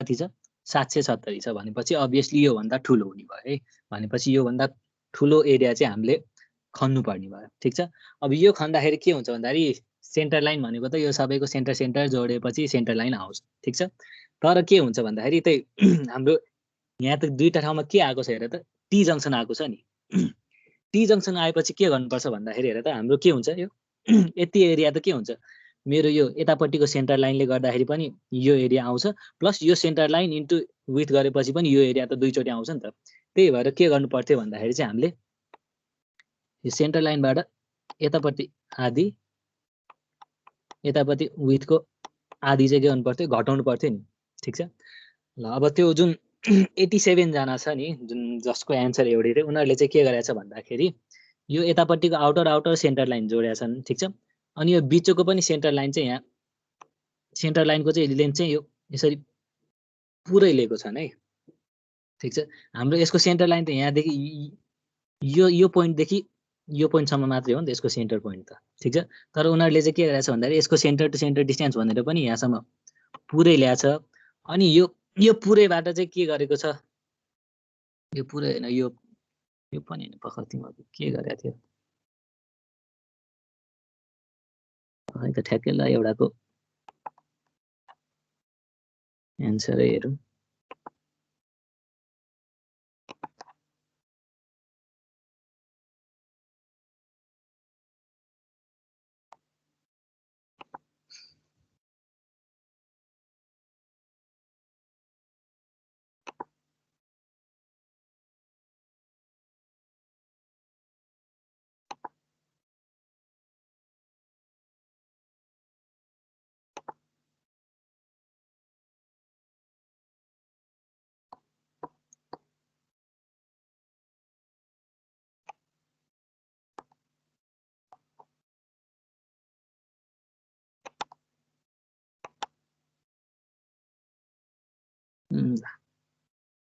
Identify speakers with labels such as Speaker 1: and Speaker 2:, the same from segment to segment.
Speaker 1: कति छ 770 छ भनेपछि अभियसली यो भन्दा ठुलो हुने भयो है। भनेपछि यो भन्दा ठुलो एरिया चाहिँ हामीले खन्नु पर्ने भयो। ठीक छ। अब यो खन्दाखेरि के हुन्छ भन्दाखेरि सेन्टर लाइन भनेको त यो सबैको सेन्टर सेन्टर जोडेपछि सेन्टर लाइन आउँछ। ठीक छ। तर के हुन्छ भन्दाखेरि त्यही हाम्रो यहाँ त दुईटा ठाउँमा के आएको छ हेर त टी जंक्सन आएको छ नि। टी जंक्सन आएपछि के गर्नुपर्छ भन्दाखेरि हेर त हाम्रो के हुन्छ यो यति एरिया त के हुन्छ मेरो यो यतापट्टिको सेन्टर लाइनले गर्दाखेरि पनि यो एरिया आउँछ प्लस यो सेन्टर लाइन इन्टु विथ गरेपछि पनि यो एरिया त दुईचोटि आउँछ नि त। त्यही भएर के गर्नु पर्थ्यो भन्दाखेरि चाहिँ हामीले यो सेन्टर लाइनबाट यतापट्टि आधी यतापट्टि विथको आधी चाहिँ के गर्नु पर्थ्यो घटाउनु पर्थ्यो नि। ठिक छ। ल अब त्यो जुन 87 जना छ नि जुन जसको एन्सर एउटै थियो उनीहरूले चाहिँ के गरेछ भन्दाखेरि यो यतापट्टिको आउटर सेन्टर लाइन जोडेका छन्। ठिक छ। अनि यो बिचको पनि सेन्टर लाइन चाहिँ यहाँ सेन्टर लाइनको चाहिँ लेन्थ चाहिँ यो यसरी पुरै लिएको छन् है। ठिक छ। हाम्रो यसको सेन्टर लाइन त यहाँदेखि यो पोइन्टदेखि यो पोइन्टसम्म मात्रै हो नि त यसको सेन्टर पोइन्ट त। ठिक छ। तर उनीहरूले चाहिँ के गरेछ भन्दाखेरि यसको सेन्टर टु सेन्टर डिस्टेन्स भनेर पनि यहाँसम्म पुरै ल्याछ। अनि यो पुरैबाट चाहिँ के गरेको छ यो पुरै हैन यो पनि हैन पख तिमीहरुले के गरेको थियो है त ठ्याक्कै ल एउटाको एन्सरै हेरौँ।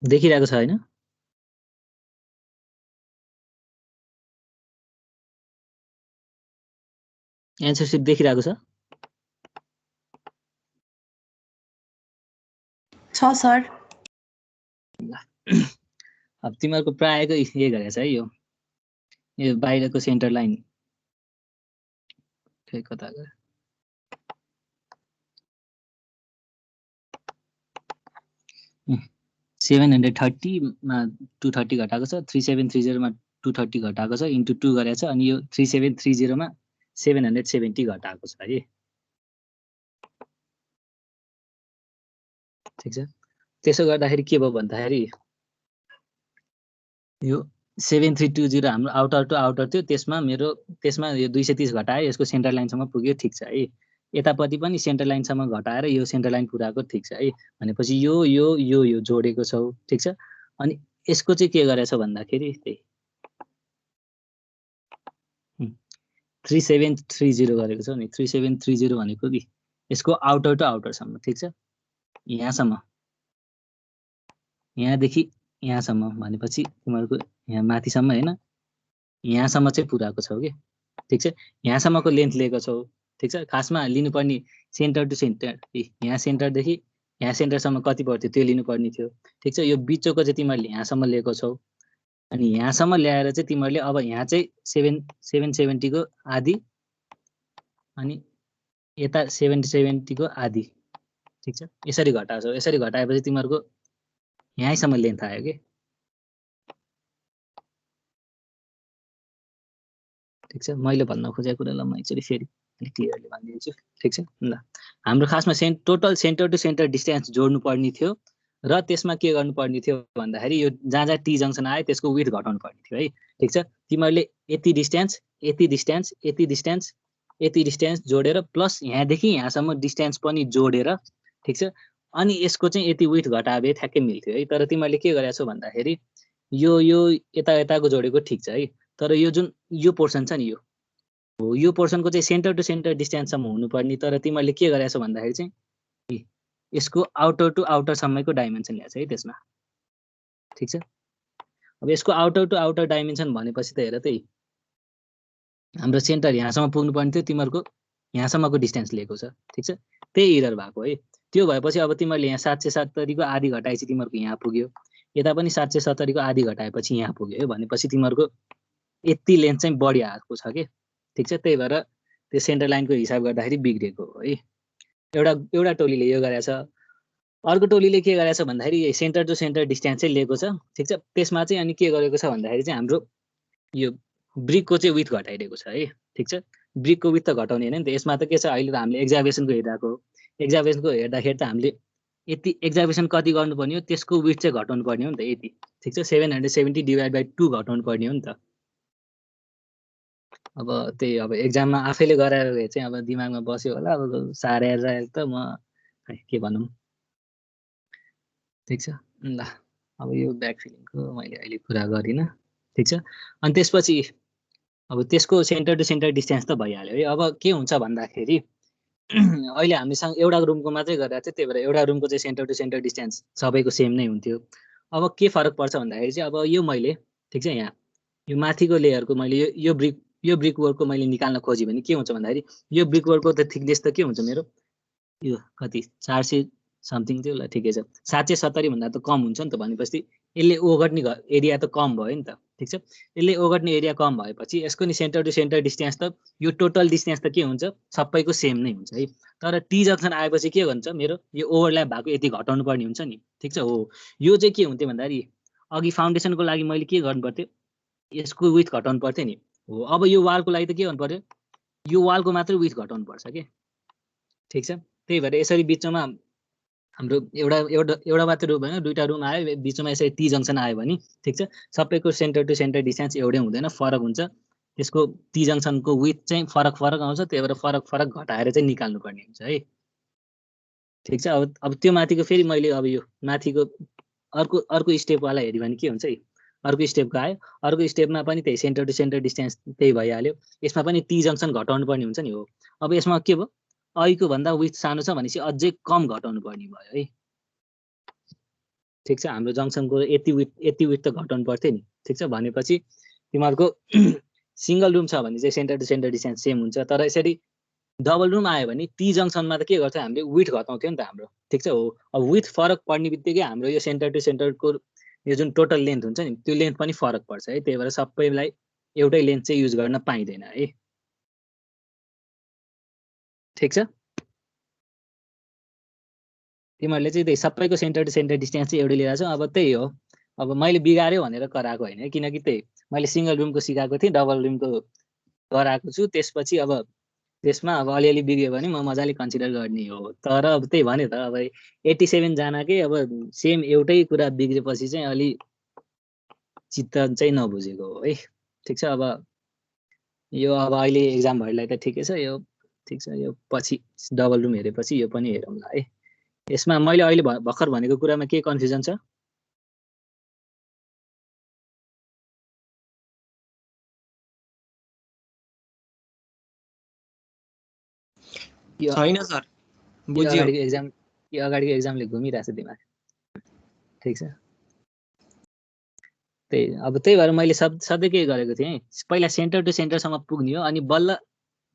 Speaker 1: देखिरहेको छ हैन? एन्सर सिट देखिरहेको छ?
Speaker 2: छ सर।
Speaker 1: अब तिमीहरुको प्रायको यही गरेछ है यो बाहिरको सेन्टर लाइन खै कता गयो 730 मा 230 घटाएको छ 3730 मा 230 घटाएको छ इन्टु 2 गरेछ अनि यो 3730 मा 770 घटाएको छ है। ठीक छ। त्यसो गर्दाखेरि के भयो भन्दाखेरि यो 7320 हाम्रो आउटर टु आउटर थियो त्यसमा यो 230 घटाए यसको सेन्टर लाइनसम्म पुग्यो। ठीक छ है। यतापट्टि पनि सेन्टर लाइनसम्म घटाएर यो सेन्टर लाइन पुराको। ठीक छ है। भनेपछि यो जोडेको छौ। ठीक छ। अनि यसको चाहिँ के गरेछ भन्दाखेरि त्यही 3730 गरेको छौ नि 3730 भनेको कि यसको आउटर टु आउटरसम्म। ठीक छ। यहाँसम्म यहाँदेखि यहाँसम्म भनेपछि तिमीहरुको यहाँ माथिसम्म हैन यहाँसम्म चाहिँ पुराको छौ के। ठीक छ। यहाँसम्मको लेन्थ लिएको छौ। ठीक छ। खासमा लिनुपर्ने सेन्टर टु सेन्टर यहाँ सेन्टरदेखि यहाँ सेन्टरसम्म कति पर्थ्यो त्यो लिनुपर्ने थियो। ठीक छ। यो बिचको चाहिँ तिमीहरुले यहाँसम्म लिएको छौ अनि यहाँसम्म ल्याएर चाहिँ तिमीहरुले अब यहाँ चाहिँ 770 को आधी अनि यता 770 को आधी। ठीक छ। यसरी घटाउँछौ। यसरी घटाएपछि तिमीहरुको यहाँसम्म लेन्थ आयो के। ठीक छ। मैले भन्न खोजेको कुरालाई म एकचोटि फेरि क्लियरली भनिदिन्छु। ठीक छ। ल हाम्रो खासमा total centre to centre distance जोड्नु पर्ने थियो र त्यसमा के गर्नु पर्ने थियो भन्दाखेरि यो जहाँ जहाँ टी जंक्सन आयो त्यसको विड्थ घटाउनु पर्ने थियो है। ठीक छ। तिमीहरुले यति डिस्टेन्स यति डिस्टेन्स यति डिस्टेन्स यति डिस्टेन्स जोडेर प्लस यहाँदेखि यहाँसम्म डिस्टेन्स पनि जोडेर। ठीक छ। अनि यसको चाहिँ यति विड्थ घटाए ठ्याक्कै मिल्थ्यो है। तर तिमीहरुले के गरेछौ भन्दाखेरि यो यताको जोडेको ठीक छ है। तर यो जुन यो पोर्सन छ नि यो पोर्सनको चाहिँ सेन्टर टु सेन्टर डिस्टेन्ससम्म हुनुपर्ने तर तिमीहरुले के गरेछौ भन्दाखेरि चाहिँ यसको आउटर टु आउटर सम्मको डाइमेन्सन ल्याछ है त्यसमा। ठीक छ। अब यसको आउटर टु आउटर डाइमेन्सन भनेपछि त हेर त्यही हाम्रो सेन्टर यहाँसम्म पुग्नु पर्ने थियो तिमीहरुको यहाँसम्मको डिस्टेन्स लिएको छ ठीक छ त्यही इरर भएको है त्यो भएपछि अब तिमीहरूले यहाँ 770 को आधी घटाएपछि तिमीहरूको यहाँ पुग्यो यता पनि 770 को आधी घटाएपछि यहाँ पुग्यो है भनेपछि तिमीहरूको यति लेन्थ चाहिँ बढी आएको छ के ठीक छ त्यही भएर त्यो सेन्टर लाइनको हिसाब गर्दाखेरि बिग्रेको हो है एउटा टोलीले यो गरेछ अर्को टोलीले के गरेछ भन्दाखेरि सेन्टर टु सेन्टर डिस्टेन्स चाहिँ लिएको छ ठीक छ त्यसमा चाहिँ अनि के गरेको छ भन्दाखेरि चाहिँ हाम्रो यो ब्रिकको चाहिँ विथ घटाइदिएको छ है ठीक छ ब्रिकको विथ त घटाउने हैन नि त यसमा त के छ अहिले त हामीले एक्जाभेसनको हेर्दाको एक्जाभेसनको हेर्दाखेरि त हामीले यति एक्जाभेसन कति गर्नुपर्ने हो त्यसको विथ चाहिँ घटाउनु पर्ने हो नि त यति ठीक छ 770 डिभाइड बाइ 2 घटाउनु पर्ने हो नि त अब त्यही अब एक्जाममा आफैले गराएर चाहिँ अब दिमागमा बस्यो होला अब सारेर त म के भनौँ ठीक छ ल अब यो ब्याक फिलिङको मैले अहिले कुरा गरिनँ ठीक छ अनि त्यसपछि अब त्यसको सेन्टर टु सेन्टर डिस्टेन्स त भइहाल्यो है अब के हुन्छ भन्दाखेरि अहिले हामीसँग एउटा रुमको मात्रै गरेर चाहिँ त्यही भएर एउटा रुमको चाहिँ सेन्टर टु सेन्टर डिस्टेन्स सबैको सेम नै हुन्थ्यो अब के फरक पर्छ भन्दाखेरि चाहिँ अब यो मैले ठीक छ यहाँ यो माथिको लेयरको मैले यो ब्रिक वर्कको मैले निकाल्न खोजेँ भने के हुन्छ भन्दाखेरि यो ब्रिक वर्कको त थिकनेस त के हुन्छ मेरो यो कति 400 समथिङ थियो ल ठिकै छ 770 भन्दा त कम हुन्छ नि त भनेपछि यसले ओगट्ने एरिया त कम भयो नि त ठीक छ यसले ओगट्ने एरिया कम भएपछि यसको नि सेन्टर टु सेन्टर डिस्टेन्स त यो टोटल डिस्टेन्स त के हुन्छ सबैको सेम नै हुन्छ है तर टी जङ्सन आएपछि के हुन्छ मेरो यो ओभरल्याप भएको यति घटाउनु पर्ने हुन्छ नि ठीक छ हो यो चाहिँ के हुन्थ्यो भन्दाखेरि अघि फाउन्डेसनको लागि मैले के गर्नु पर्थ्यो यसको विथ घटाउनु पर्थ्यो नि हो अब यो वालको लागि त के गर्नु पर्यो यो वालको मात्रै विथ घटाउनु पर्छ के ठीक छ त्यही भएर यसरी बिचमा हाम्रो एउटा मात्र रुम होइन दुईटा रुम आयो बिचमा यसरी टी जङ्सन आयो भने ठीक छ सबैको सेन्टर टु सेन्टर डिस्टेन्स एउटै हुँदैन फरक हुन्छ त्यसको टी जङ्सनको विथ चाहिँ फरक आउँछ त्यही भएर फरक घटाएर चाहिँ निकाल्नु पर्ने हुन्छ है ठीक छ अब त्यो माथिको फेरि मैले अब यो माथिको अर्को स्टेपवाला हेऱ्यो भने के हुन्छ है अर्को स्टेपको आयो अर्को स्टेपमा पनि त्यही सेन्टर टु सेन्टर डिस्टेन्स त्यही भइहाल्यो यसमा पनि टी जङ्सन घटाउनु पर्ने हुन्छ नि हो अब यसमा के भयो अहिलेको भन्दा विथ सानो छ भनेपछि अझै कम घटाउनु पर्ने भयो है ठिक छ हाम्रो जङ्सनको यति विथ त घटाउनु पर्थ्यो नि ठिक छ भनेपछि तिमीहरूको सिंगल रुम छ भने चाहिँ centre to centre distance same हुन्छ तर यसरी डबल रुम आयो भने टी जङ्सनमा त के गर्छ हामीले विथ घटाउँथ्यो नि त हाम्रो ठिक छ हो अब विथ फरक पर्ने बित्तिकै हाम्रो यो सेन्टर टु सेन्टरको यो जुन टोटल लेन्थ हुन्छ नि त्यो लेन्थ पनि फरक पर्छ है त्यही भएर सबैलाई एउटै लेन्थ चाहिँ युज गर्न पाइँदैन है ठिक छ तिमीहरूले चाहिँ त्यही सबैको सेन्टर टु सेन्टर डिस्टेन्स चाहिँ एउटै लिएर छौ अब त्यही हो अब मैले बिगार्यो भनेर कराएको होइन किनकि त्यही मैले सिंगल रुमको सिकाएको थिएँ डबल रुमको गराएको छु त्यसपछि अब त्यसमा अब अलिअलि बिग्यो भने म मजाले कन्सिडर गर्ने हो तर अब त्यही भने त अब 87 जनाकै अब सेम एउटै कुरा बिग्रेपछि चाहिँ अलि चित्त चाहिँ नबुझेको हो है ठिक छ अब यो अब अहिले एक्जाम भएरलाई त ठिकै छ यो ठिक छ यो पछि डबल रुम हेरेपछि यो पनि हेरौँला है यसमा मैले अहिले भर्खर भनेको कुरामा के कन्फ्युजन छ
Speaker 2: छैन सर बुझ्यो
Speaker 1: यो अगाडिको एक्जामले घुमिरहेछ दिमाग ठिक छ त्यही भएर मैले सधैँ के गरेको थिएँ पहिला सेन्टर टु सेन्टरसम्म पुग्ने हो अनि बल्ल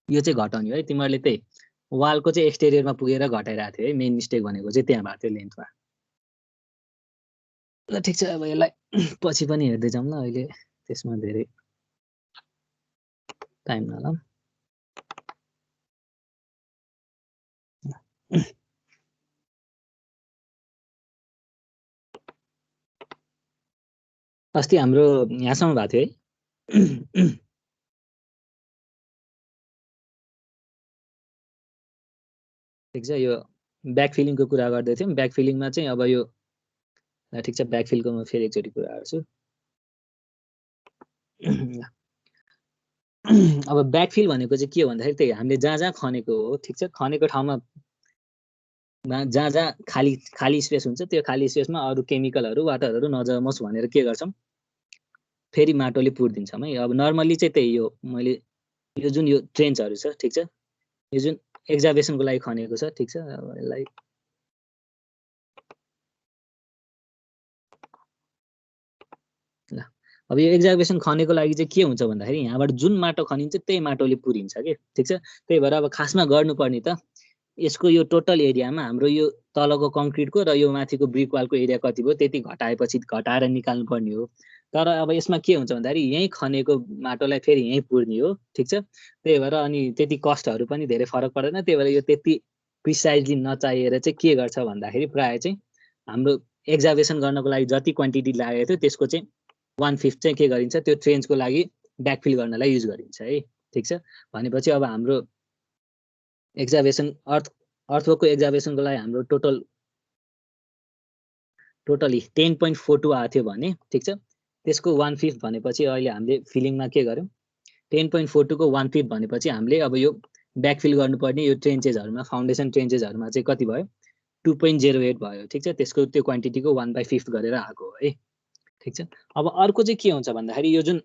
Speaker 1: यो चाहिँ घटाउने हो है तिमीहरूले त्यही वालको चाहिँ एक्सटेरियरमा पुगेर घटाइरहेको थियो है मेन मिस्टेक भनेको चाहिँ त्यहाँ भएको थियो लेन्थमा ल ठिक छ अब यसलाई पछि पनि हेर्दै जाउँ ल अहिले त्यसमा धेरै टाइम नलाऊँ अस्ति हाम्रो यहाँसम्म भएको थियो है ठिक छ यो ब्याक फिलिङको कुरा गर्दै थियौँ ब्याक फिलिङमा चाहिँ अब यो ठिक छ ब्याक फिलको म फेरि एकचोटि कुरा गर्छु अब ब्याक फिल भनेको चाहिँ के हो भन्दाखेरि त्यही हामीले जहाँ खनेको हो ठिक छ खनेको ठाउँमा जहाँ खाली स्पेस हुन्छ त्यो खाली स्पेसमा अरू केमिकलहरू वाटरहरू नजमोस् भनेर के गर्छौँ फेरि माटोले पुर्दिन्छौँ है अब नर्मली चाहिँ त्यही यो मैले यो जुन यो ट्रेन्चहरू छ ठिक छ यो जुन एक्जाभेसनको लागि खनेको छ ठिक छ अब यसलाई ल अब यो एक्जाभेसन खनेको लागि चाहिँ के हुन्छ भन्दाखेरि यहाँबाट जुन माटो खनिन्छ त्यही माटोले पुरिन्छ के, ठिक छ। त्यही भएर अब खासमा गर्नुपर्ने त यसको यो टोटल एरियामा हाम्रो यो तलको कङ्क्रिटको र यो माथिको ब्रिक वालको एरिया कति भयो त्यति घटाएपछि घटाएर निकाल्नु पर्ने हो। तर अब यसमा के हुन्छ भन्दाखेरि यहीँ खनेको माटोलाई फेरि यहीँ पुर्ने हो, ठिक छ। त्यही भएर अनि त्यति कस्टहरू पनि धेरै फरक पर्दैन। त्यही भएर यो त्यति प्रिसाइजली नचाहिएर चाहिँ के गर्छ भन्दाखेरि प्रायः चाहिँ हाम्रो एक्जाभेसन गर्नको लागि जति क्वान्टिटी लागेको थियो त्यसको चाहिँ 1/5 चाहिँ के गरिन्छ त्यो ट्रेन्चको लागि ब्याकफिल गर्नलाई युज गरिन्छ है, ठिक छ। भनेपछि अब हाम्रो एक्जाभेसन अर्थवर्कको एक्जाभेसनको लागि हाम्रो टोटली 10.42 आएको थियो भने, ठिक छ। त्यसको 1/5 भनेपछि अहिले हामीले फिलिङमा के गर्यौँ 10.42 को 1/5 भनेपछि हामीले अब यो ब्याकफिल गर्नुपर्ने यो ट्रेन्चेसहरूमा फाउन्डेसन ट्रेन्चेसहरूमा चाहिँ कति भयो 2.08 भयो, ठिक छ। त्यसको त्यो क्वान्टिटीको 1/5 गरेर आएको हो है, ठिक छ। अब अर्को चाहिँ के हुन्छ भन्दाखेरि यो जुन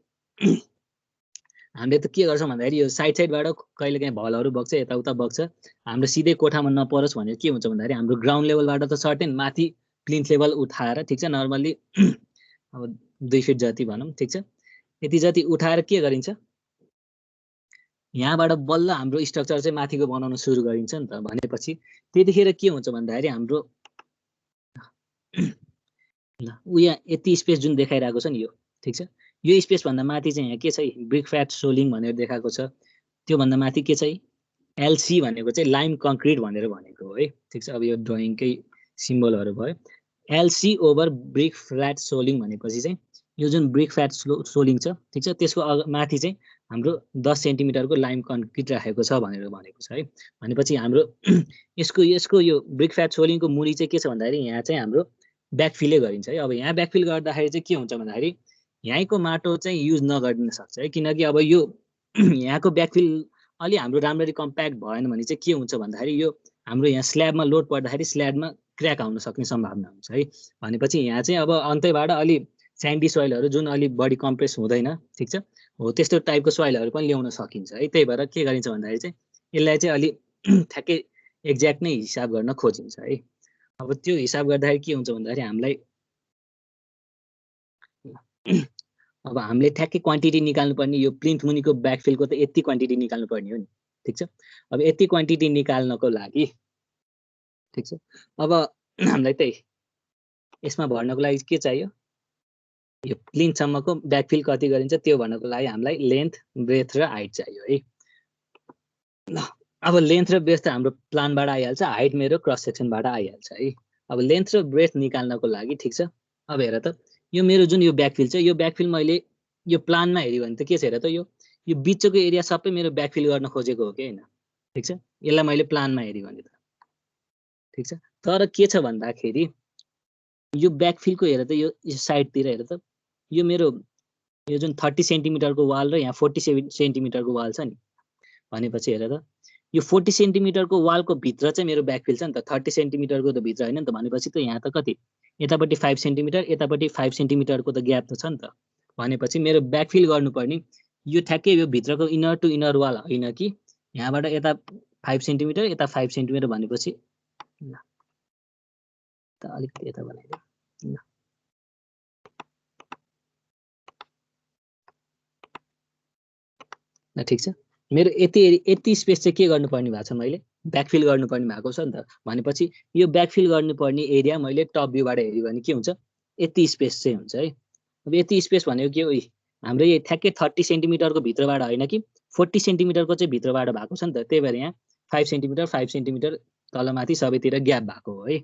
Speaker 1: हामीले त के गर्छौँ भन्दाखेरि यो साइडबाट कहिलेकाहीँ भलहरू बग्छ यताउता बग्छ, हाम्रो सिधै कोठामा नपरोस् भनेर के हुन्छ भन्दाखेरि हाम्रो ग्राउन्ड लेभलबाट त सर्टेन माथि प्लिन्थ लेभल उठाएर, ठिक छ, नर्मल्ली अब 2 फिट जति भनौँ, ठिक छ, यति जति उठाएर के गरिन्छ यहाँबाट बल्ल हाम्रो स्ट्रक्चर चाहिँ माथिको बनाउन सुरु गरिन्छ नि त। भनेपछि त्यतिखेर के हुन्छ भन्दाखेरि हाम्रो ल यहाँ यति स्पेस जुन देखाइरहेको छ नि यो, ठिक छ, यो स्पेस भन्दा माथि चाहिँ यहाँ के छ ब्रिक फ्याट सोलिङ भनेर देखाएको छ। त्यो भन्दा माथि के छ एलसी भनेको चाहिँ लाइम कङ्क्रिट भनेर भनेको हो है, ठिक छ। अब यो ड्रइङकै सिम्बलहरू भयो। LC over brick flat soling भनेपछि चाहिँ यो जुन ब्रिक फ्याट सोलिङ छ, ठिक छ, त्यसको माथि चाहिँ हाम्रो 10 सेन्टिमिटरको लाइम कङ्क्रिट राखेको छ भनेर भनेको छ है। भनेपछि हाम्रो यसको यो ब्रिक फ्याट सोलिङको मुडी चाहिँ के छ भन्दाखेरि यहाँ चाहिँ हाम्रो ब्याकफिलै गरिन्छ है। अब यहाँ ब्याकफिल गर्दाखेरि चाहिँ के हुन्छ भन्दाखेरि यहीँको माटो चाहिँ युज नगरिन सक्छ है, किनकि अब यो यहाँको ब्याकफिल अलि हाम्रो राम्ररी कम्प्याक्ट भएन भने चाहिँ के हुन्छ भन्दाखेरि यो हाम्रो यहाँ स्ल्याबमा लोड पर्दाखेरि स्ल्याबमा क्र्याक आउन सक्ने सम्भावना हुन्छ है। भनेपछि यहाँ चाहिँ अब अन्त्यबाट अलि स्यान्डी सोइलहरू जुन अलिक बढी कम्प्रेस हुँदैन, ठिक छ, हो त्यस्तो टाइपको सोइलहरू पनि ल्याउन सकिन्छ है। त्यही भएर के गरिन्छ भन्दाखेरि चाहिँ यसलाई चाहिँ अलि ठ्याक्कै एक्ज्याक्ट नै हिसाब गर्न खोजिन्छ है। अब त्यो हिसाब गर्दाखेरि के हुन्छ भन्दाखेरि हामीलाई अब हामीले ठ्याक्कै क्वान्टिटी निकाल्नुपर्ने यो प्लिन्थ मुनिको ब्याकफिलको त यति क्वान्टिटी निकाल्नुपर्ने हो नि, ठिक छ। अब यति क्वान्टिटी निकाल्नको लागि, ठिक छ, अब हामीलाई त्यही यसमा भर्नको लागि के चाहियो यो प्लिन्थसम्मको ब्याकफिल कति गरिन्छ त्यो भन्नको लागि हामीलाई लेन्थ ब्रेथ र हाइट चाहियो है। ल अब लेन्थ र ब्रेथ त हाम्रो प्लानबाट आइहाल्छ, हाइट मेरो क्रस सेक्सनबाट आइहाल्छ है। अब लेन्थ र ब्रेथ निकाल्नको लागि, ठिक छ, अब हेर त यो मेरो जुन यो ब्याकफिल छ यो ब्याकफिल मैले यो प्लानमा हेऱ्यो भने त के छ हेर त यो बिचको एरिया सबै मेरो ब्याकफिल गर्न खोजेको हो कि होइन, ठिक छ। यसलाई मैले प्लानमा हेऱ्यो भने त, ठिक छ। तर के छ भन्दाखेरि यो ब्याकफिलको हेर त यो साइडतिर हेर त यो मेरो यो जुन 30 सेन्टिमिटरको वाल र यहाँ 47 सेन्टिमिटरको वाल छ नि, भनेपछि हेर त यो 40 सेन्टिमिटरको वालको भित्र चाहिँ मेरो ब्याकफिल छ नि त, 30 सेन्टिमिटरको त भित्र होइन नि त। भनेपछि त यहाँ त कति यतापट्टि 5 सेन्टिमिटर यतापट्टि 5 सेन्टिमिटरको त ग्याप त छ नि त। भनेपछि मेरो ब्याकफिल गर्नुपर्ने यो ठ्याक्कै यो भित्रको इनर टु इनर वाल होइन कि यहाँबाट यता 5 सेन्टिमिटर यता 5 सेन्टिमिटर भनेपछि ल त अलिकति यता बनाइदियो ल, ठिक छ। मेरो यति स्पेस चाहिँ के गर्नुपर्ने भएको छ मैले ब्याकफिल गर्नुपर्ने भएको छ नि त। भनेपछि यो ब्याकफिल गर्नुपर्ने एरिया मैले टप भ्यूबाट हेऱ्यो भने के हुन्छ यति स्पेस चाहिँ हुन्छ है। अब यति स्पेस भनेको के हो हाम्रो यो ठ्याक्कै 30 सेन्टिमिटरको भित्रबाट होइन कि 40 सेन्टिमिटरको चाहिँ भित्रबाट भएको छ नि त। त्यही भएर यहाँ 5 सेन्टिमिटर तलमाथि सबैतिर ग्याप भएको हो है,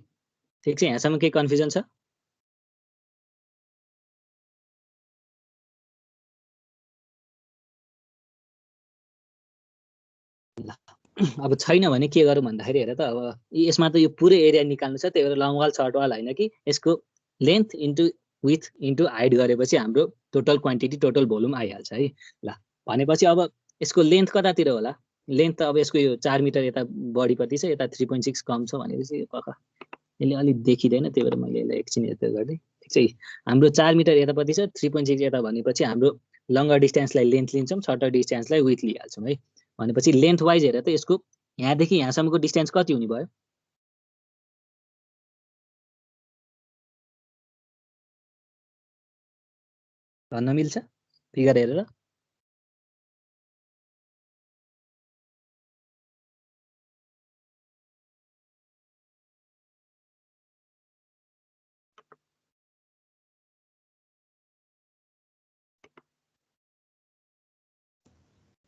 Speaker 1: ठिक छ। यहाँसम्म केही कन्फ्युजन छ? अब छैन भने के गरौँ भन्दाखेरि हेर त अब यसमा त यो पुरै एरिया निकाल्नु छ, त्यही भएर लङ वाल सर्ट वाल होइन कि यसको length into with into height गरेपछि हाम्रो टोटल क्वान्टिटी टोटल भोल्युम आइहाल्छ है। ल भनेपछि अब यसको लेन्थ कतातिर होला, लेन्थ त अब यसको यो 4 मिटर यता बढीपट्टि छ, यता 3.6 कम छ भनेपछि यसले अलिक देखिँदैन, त्यही भएर मैले यसलाई एकछिन यता गर्दै, ठिक छ। हाम्रो 4 मिटर यतापट्टि छ 3.6 यता भनेपछि हाम्रो लङ्गर डिस्टेन्सलाई लेन्थ लिन्छौँ, सर्टर डिस्टेन्सलाई विथ लिइहाल्छौँ है। भनेपछि लेन्थ वाइज हेर त यसको यहाँदेखि यहाँसम्मको डिस्टेन्स कति हुने भयो भन्न मिल्छ फिगर हेरेर?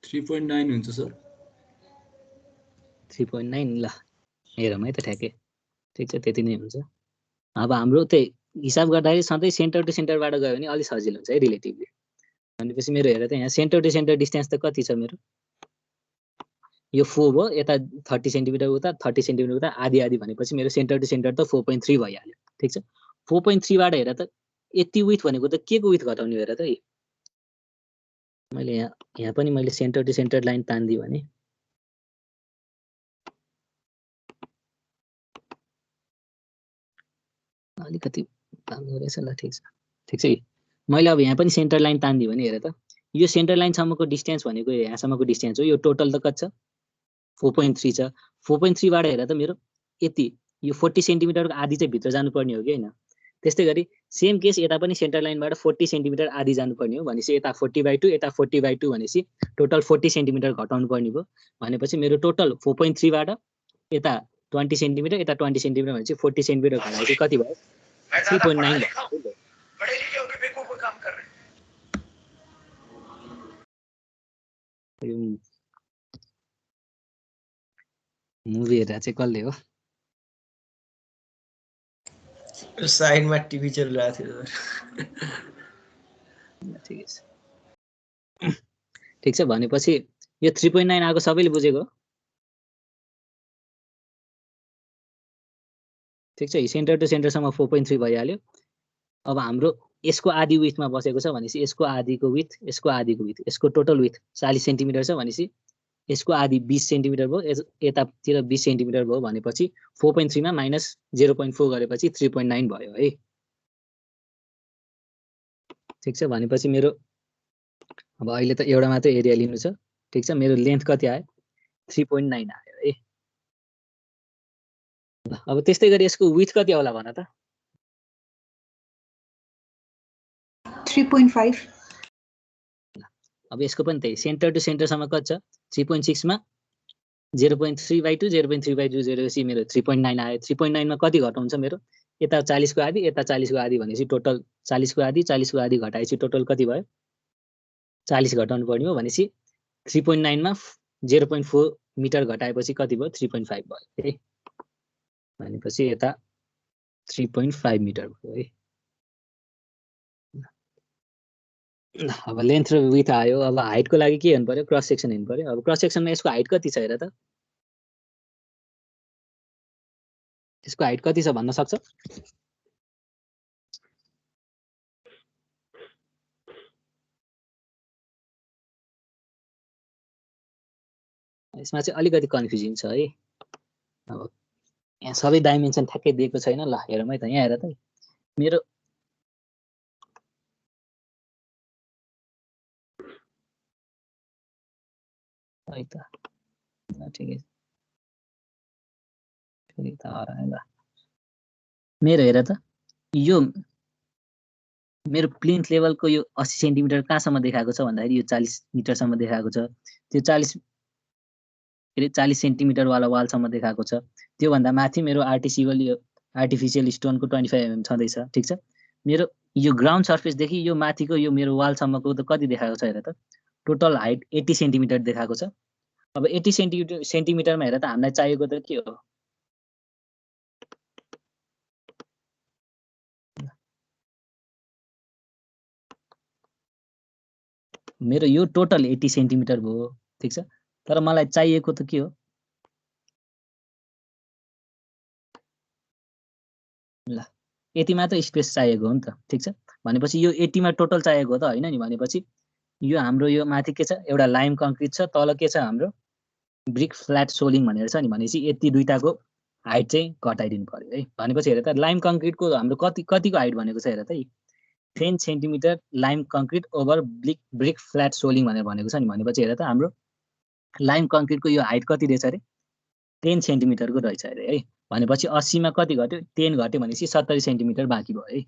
Speaker 2: हुन्छ सर।
Speaker 1: 3.9 ल हेरौँ है त ठ्याक्कै। ठिक छ, त्यति नै हुन्छ। अब हाम्रो त्यही हिसाब गर्दाखेरि सधैँ सेन्टर टु सेन्टरबाट गयो भने अलिक सजिलो हुन्छ है रिलेटिभली। भनेपछि मेरो हेर त यहाँ सेन्टर टु सेन्टर डिस्टेन्स त कति छ मेरो? यो 4 भयो, यता 30 सेन्टिमिटर उता 30 सेन्टिमिटर उता आधी आधी भनेपछि मेरो सेन्टर टु सेन्टर त 4.3 भइहाल्यो। ठिक छ, 4.3 बाट हेर त यति विथ भनेको त के को विथ घटाउने हेर त। मैले यहाँ पनि मैले सेन्टर टु सेन्टर लाइन तान्दिएँ भने अलिकति राम्रो रहेछ ल। ठिक छ, ठिक छ कि मैले अब यहाँ पनि सेन्टर लाइन तान्दिएँ भने हेर त यो सेन्टर लाइनसम्मको डिस्टेन्स भनेको यहाँसम्मको डिस्टेन्स हो। यो टोटल त कति छ? 4.3 छ। 4.3 बाट हेर त मेरो यति यो 40 सेन्टिमिटरको आधी चाहिँ भित्र जानुपर्ने हो कि होइन? त्यस्तै गरी सेम केस यता पनि सेन्टर लाइनबाट 40 सेन्टिमिटर आधी जानुपर्ने हो। भनेपछि यता 40/2 यता 40/2 भनेपछि टोटल 40 सेन्टिमिटर घटाउनु पर्ने भयो। भनेपछि मेरो टोटल 4.3 बाट यता 20 सेन्टिमिटर यता 20 सेन्टिमिटर भनेपछि 40 सेन्टिमिटर घटाएपछि कति भयो? 3.9 भयो। मुभी हेरेर चाहिँ कसले हो?
Speaker 2: साइडमा टिभी चलिरहेको थियो।
Speaker 1: ठिक छ, ठिक छ। भनेपछि यो 3.9 आएको सबैले बुझेको? ठिक छ, सेन्टर टु सेन्टरसम्म 4.3 भइहाल्यो। अब हाम्रो यसको आधी विथमा बसेको छ भनेपछि यसको आधीको विथ यसको आधीको विथ यसको टोटल विथ 40 सेन्टिमिटर छ भनेपछि यसको आधी 20 सेन्टिमिटर भयो, यतातिर 20 सेन्टिमिटर भयो। भनेपछि 4.3 मा माइनस 0.4 गरेपछि 3.9 भयो है। ठिक छ, भनेपछि मेरो अब अहिले त एउटा मात्र एरिया लिनु छ। ठिक छ, मेरो लेन्थ कति आयो? 3.9 आयो है। अब त्यस्तै गरी यसको विथ कति होला भन त?
Speaker 3: 3.5।
Speaker 1: अब यसको पनि त्यही सेन्टर टु सेन्टरसम्म कति छ? 3.6 मा 0.3/2 0.3/2 गरेपछि मेरो 3.9 आयो। 3.9 मा कति घटाउँछ मेरो? यता 40 को आधी यता 40 को आधी भनेपछि टोटल 40 को आधी 40 को आधी घटाएपछि टोटल कति भयो? 40 घटाउनु पर्ने हो। भनेपछि 3.9 मा 0.4 मिटर घटाएपछि कति भयो? 3.5 भयो है। भनेपछि यता 3.5 मिटर भयो है। अब लेन्थ र विथ आयो। अब हाइटको लागि के हेर्नु पर्यो? क्रस सेक्सन हेर्नु पर्यो। अब क्रस सेक्सनमा यसको हाइट कति छ हेर त? यसको हाइट कति छ भन्न सक्छ? यसमा चाहिँ अलिकति कन्फ्युजिङ छ है। अब यहाँ सबै डाइमेन्सन ठ्याक्कै दिएको छैन। ल हेरौँ है त, यहाँ हेर त मेरो है त ठिकै त ल मेरो हेर त यो मेरो प्लिन्थ लेभलको यो 80 सेन्टिमिटर कहाँसम्म देखाएको छ भन्दाखेरि यो 40 मिटरसम्म देखाएको छ। त्यो 40 सेन्टिमिटर वाला वालसम्म देखाएको छ। त्योभन्दा माथि मेरो आर्टिफिसियल स्टोनको 25 mm छँदैछ। ठिक छ, मेरो यो ग्राउन्ड सर्फेसदेखि यो माथिको यो मेरो वालसम्मको त कति देखाएको छ हेर त? टोटल हाइट 80 सेन्टिमिटर देखाएको छ। अब 80 सेन्टिमिटरमा हेर त हामीलाई चाहिएको त के हो? मेरो यो टोटल 80 सेन्टिमिटर भयो। ठिक छ, तर मलाई चाहिएको त के हो? ल यति मात्र स्पेस चाहिएको हो नि त। ठिक छ, भनेपछि यो 80 मा टोटल चाहिएको हो त होइन नि? भनेपछि यो हाम्रो यो माथि के छ? एउटा लाइम कङ्क्रिट छ, तल के छ? हाम्रो ब्रिक फ्ल्याट सोलिङ भनेर छ नि। भनेपछि यति दुईटाको हाइट चाहिँ घटाइदिनु पर्यो है। भनेपछि हेर त लाइम कङ्क्रिटको हाम्रो कतिको हाइट भनेको छ हेर त? 10 centimetre lime concrete over brick flat soling भनेको छ नि। भनेपछि हेर त हाम्रो लाइम कङ्क्रिटको यो हाइट कति रहेछ अरे? 10 सेन्टिमिटरको रहेछ अरे है। भनेपछि 80 मा कति घट्यो? 10 घट्यो भनेपछि 70 सेन्टिमिटर बाँकी भयो है।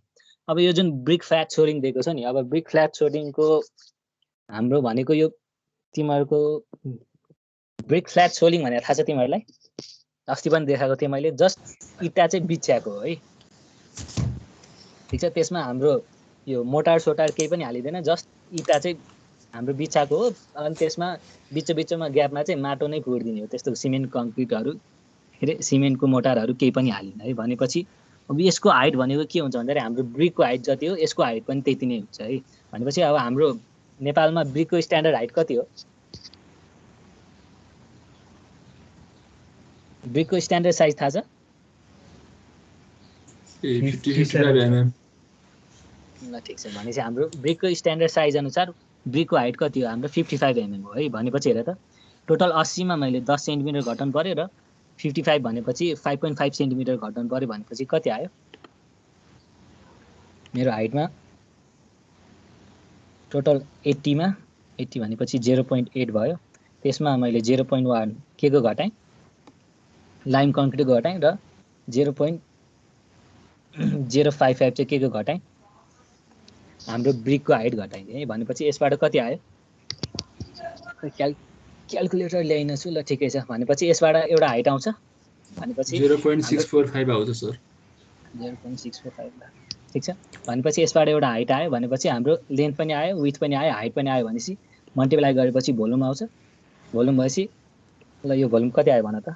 Speaker 1: अब यो जुन ब्रिक फ्ल्याट सोरिङ दिएको छ नि, अब ब्रिक फ्ल्याट सोरिङको हाम्रो भनेको यो तिमीहरूको ब्रिक फ्ल्याट सोलिङ भनेर थाहा छ तिमीहरूलाई? अस्ति पनि देखाएको थिएँ मैले। जस्ट इँटा चाहिँ बिछ्याएको हो है, ठिक छ। त्यसमा हाम्रो यो मोटार सोटार केही पनि हालिँदैन, जस्ट इँटा चाहिँ हाम्रो बिछ्याएको हो। अनि त्यसमा बिचमा ग्यापमा चाहिँ माटो नै पुरिदिने हो। त्यस्तो सिमेन्ट कङ्क्रिटहरू के अरे सिमेन्टको मोटारहरू केही पनि हालिँदैन है। भनेपछि अब यसको हाइट भनेको के हुन्छ भन्दाखेरि हाम्रो ब्रिकको हाइट जति हो यसको हाइट पनि त्यति नै हुन्छ है। भनेपछि अब हाम्रो नेपालमा ब्रिकको स्ट्यान्डर्ड हाइट कति हो? ब्रिकको स्ट्यान्डर्ड साइज थाहा छ?
Speaker 2: 55 mm।
Speaker 1: ल ठिक छ। भनेपछि हाम्रो ब्रिकको स्ट्यान्डर्ड साइज अनुसार ब्रिकको हाइट कति हो? हाम्रो 55 mm हो है। भनेपछि हेर त, टोटल 80 मा मैले 10 सेन्टिमिटर घटाउनु पर्यो र 55 भनेपछि 5.5 सेन्टिमिटर घटाउनु पर्यो। भनेपछि कति आयो? मेरो हाइटमा टोटल 80 मा 80 भनेपछि 0.8 भयो। त्यसमा मैले 0.1 के को घटाएँ? लाइम कङ्क्रिटको घटाएँ र 0.055 चाहिँ के को घटाएँ? हाम्रो ब्रिकको हाइट घटाइदिएँ है। भनेपछि यसबाट कति आयो? क्याल्कुलेटर ल्याइन छु। ल ठिकै छ। भनेपछि यसबाट एउटा हाइट आउँछ भनेपछि
Speaker 2: 0.645 आउँछ सर।
Speaker 1: 0.645 ठिक छ। भनेपछि यसबाट एउटा हाइट आयो भनेपछि हाम्रो लेन्थ पनि आयो, विड्थ पनि आयो, हाइट पनि आयो। भनेपछि मल्टिप्लाई गरेपछि भोल्युम आउँछ। भोल्युम भएपछि ल यो भोल्युम कति आयो भन त?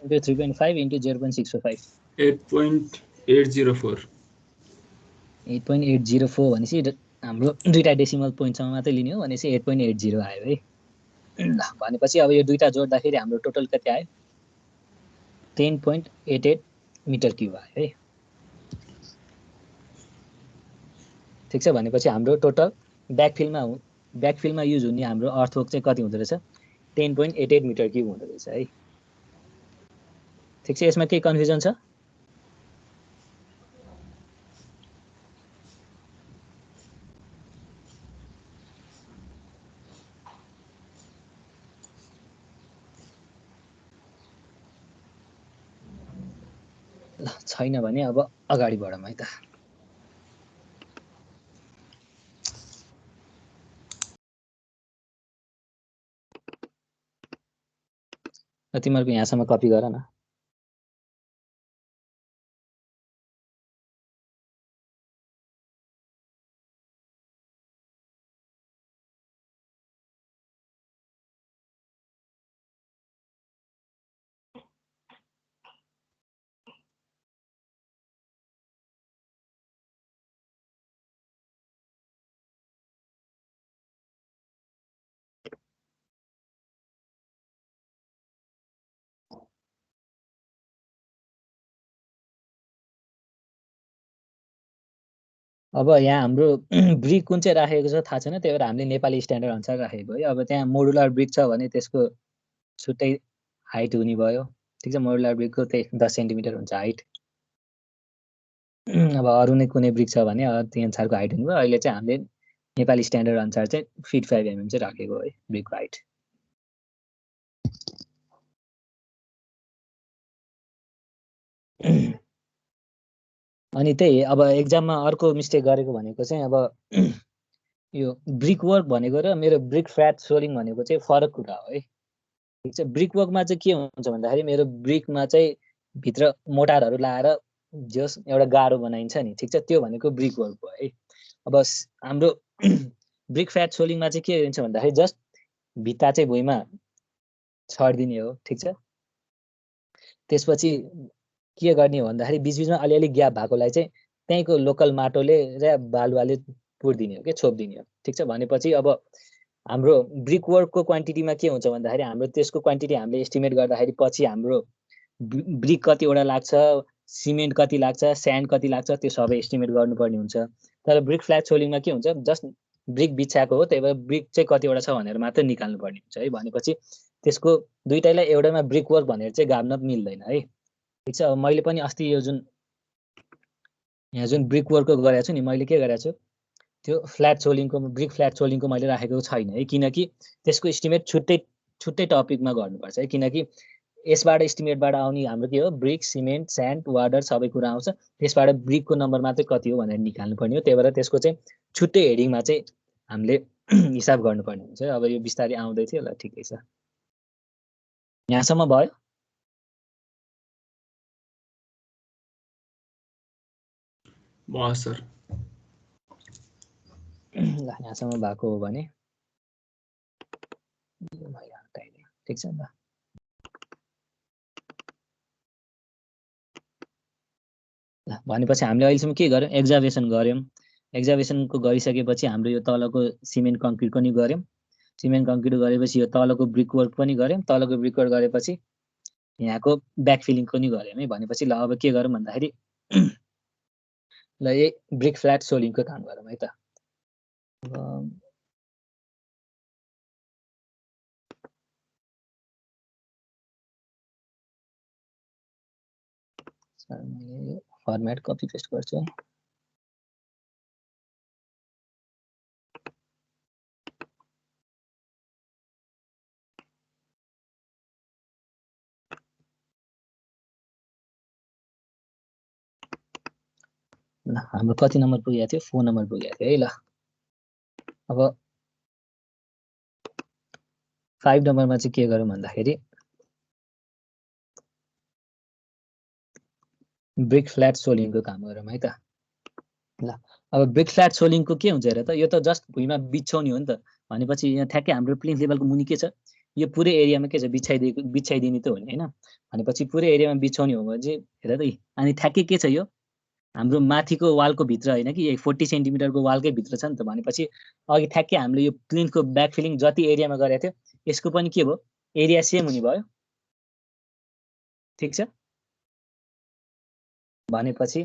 Speaker 1: into 3.5 into 0.645
Speaker 2: 8.804
Speaker 1: भनेपछि हाम्रो दुईटा डेसिमल पोइन्टसम्म मात्रै लिने हो। भनेपछि 8.80 आयो है। ल भनेपछि अब यो दुईटा जोड्दाखेरि हाम्रो टोटल कति आयो? 10.88 मिटर क्युब आयो है। ठिक छ। भनेपछि हाम्रो टोटल ब्याकफिलमा युज हुने हाम्रो अर्थवर्क चाहिँ कति हुँदो रहेछ? 10.88 मिटर क्युब हुँदो रहेछ है। ठिक छ। यसमा केही कन्फ्युजन छ? ल छैन भने अब अगाडि बढौँ है त। तिमीहरूको यहाँसम्म कपी गर न। अब यहाँ हाम्रो ब्रिक कुन चाहिँ राखेको छ थाहा छैन, त्यही भएर हामीले नेपाली स्ट्यान्डर्ड अनुसार राखेको है। अब त्यहाँ मोडुलर ब्रिक छ भने त्यसको छुट्टै हाइट हुने भयो। ठिक छ। मोडुलर ब्रिकको त्यही 10 सेन्टिमिटर हुन्छ हाइट। अब अरू नै कुनै ब्रिक छ भने त्यही अनुसारको हाइट हुने भयो। अहिले चाहिँ हामीले नेपाली स्ट्यान्डर्ड अनुसार चाहिँ 55 mm चाहिँ राखेको है ब्रिकको हाइट। अनि त्यही अब एक्जाममा अर्को मिस्टेक गरेको भनेको चाहिँ अब यो ब्रिक वर्क भनेको र मेरो ब्रिक फ्ल्याट सोलिङ भनेको चाहिँ फरक कुरा हो है। ठिक छ। ब्रिक वर्कमा चाहिँ के हुन्छ भन्दाखेरि मेरो ब्रिकमा चाहिँ भित्र मोटारहरू लाएर जस एउटा गाह्रो बनाइन्छ नि, ठिक छ, त्यो भनेको ब्रिक वर्क हो है। अब हाम्रो ब्रिक फ्ल्याट सोलिङमा चाहिँ के हुन्छ भन्दाखेरि जस्ट भित्ता चाहिँ भुइँमा छरिदिने हो। ठिक छ। त्यसपछि के गर्ने हो भन्दाखेरि बिचबिचमा अलिअलि ग्याप भएकोलाई चाहिँ त्यहीँको लोकल माटोले र बालुवाले पुरिदिने हो कि छोपिदिने हो। ठिक छ। भनेपछि अब हाम्रो ब्रिक वर्कको क्वान्टिटीमा के हुन्छ भन्दाखेरि हाम्रो त्यसको क्वान्टिटी हामीले एस्टिमेट गर्दाखेरि पछि हाम्रो ब्रिक कतिवटा लाग्छ, सिमेन्ट कति लाग्छ, स्यान्ड कति लाग्छ, त्यो सबै एस्टिमेट गर्नुपर्ने हुन्छ। तर ब्रिक फ्ल्याट सोलिङमा के हुन्छ, जस्ट ब्रिक बिछाएको हो, त्यही भएर ब्रिक चाहिँ कतिवटा छ भनेर मात्र निकाल्नु पर्ने हुन्छ है। भनेपछि त्यसको दुईटैलाई एउटामा ब्रिक वर्क भनेर चाहिँ गाभ्न मिल्दैन है। ठिक छ। अब मैले पनि अस्ति यो जुन यहाँ जुन ब्रिक वर्कको गरेको छु नि, मैले के गरेको छु, त्यो फ्ल्याट सोलिङको ब्रिक फ्ल्याट सोलिङको मैले राखेको छैन है, किनकि त्यसको एस्टिमेट छुट्टै टपिकमा गर्नुपर्छ है, किनकि यसबाट एस्टिमेटबाट आउने हाम्रो के हो ब्रिक सिमेन्ट स्यान्ड वाटर सबै कुरा आउँछ, त्यसबाट ब्रिकको नम्बर मात्रै कति हो भनेर निकाल्नु पर्ने हो। त्यही भएर त्यसको चाहिँ छुट्टै हेडिङमा चाहिँ हामीले हिसाब गर्नुपर्ने हुन्छ। अब यो बिस्तारै आउँदै थियो, ल ठिकै छ, यहाँसम्म भयो।
Speaker 2: भयो सर।
Speaker 1: ल यहाँसम्म भएको हो भने ठिक छ नि त। ल भनेपछि हामीले अहिलेसम्म के गर्यौँ, एक्जाभेसन गऱ्यौँ। एक्जाभेसनको गरिसकेपछि हाम्रो यो तलको सिमेन्ट कङ्क्रिटको नि गऱ्यौँ। सिमेन्ट कङ्क्रिट गरेपछि यो तलको ब्रिक वर्क पनि गऱ्यौँ। तलको ब्रिक वर्क गरेपछि यहाँको ब्याकफिलिङको नि गऱ्यौँ है। भनेपछि ल अब के गरौँ भन्दाखेरि ल यही ब्रिक फ्ल्याट सोलिङको काम गरौँ है त। मैले यो फर्मेट कपी पेस्ट गर्छु है। ल हाम्रो कति नम्बर पुगेको थियो, 4 नम्बर पुगेको थियो है। ल अब 5 नम्बरमा चाहिँ के गरौँ भन्दाखेरि ब्रिक फ्ल्याट सोलिङको काम गरौँ है त। ल अब ब्रिक फ्ल्याट सोलिङको के हुन्छ हेर त, यो त जस्ट भुइँमा बिछाउने हो नि त। भनेपछि यहाँ ठ्याक्कै हाम्रो प्लेन लेभलको मुनि के छ, यो पुरै एरियामा के छ बिछाइदिने त हो नि हैन। भनेपछि पुरै एरियामा बिछाउने हो भने चाहिँ हेर त, अनि ठ्याक्कै के छ यो हाम्रो माथिको वालको भित्र होइन कि 40 सेन्टिमिटरको वालकै भित्र छ नि त। भनेपछि अघि ठ्याक्कै हामीले यो प्लेनको ब्याकफिलिङ जति एरियामा गरेको थियो यसको पनि के भयो, एरिया सेम हुने भयो। ठिक छ, भनेपछि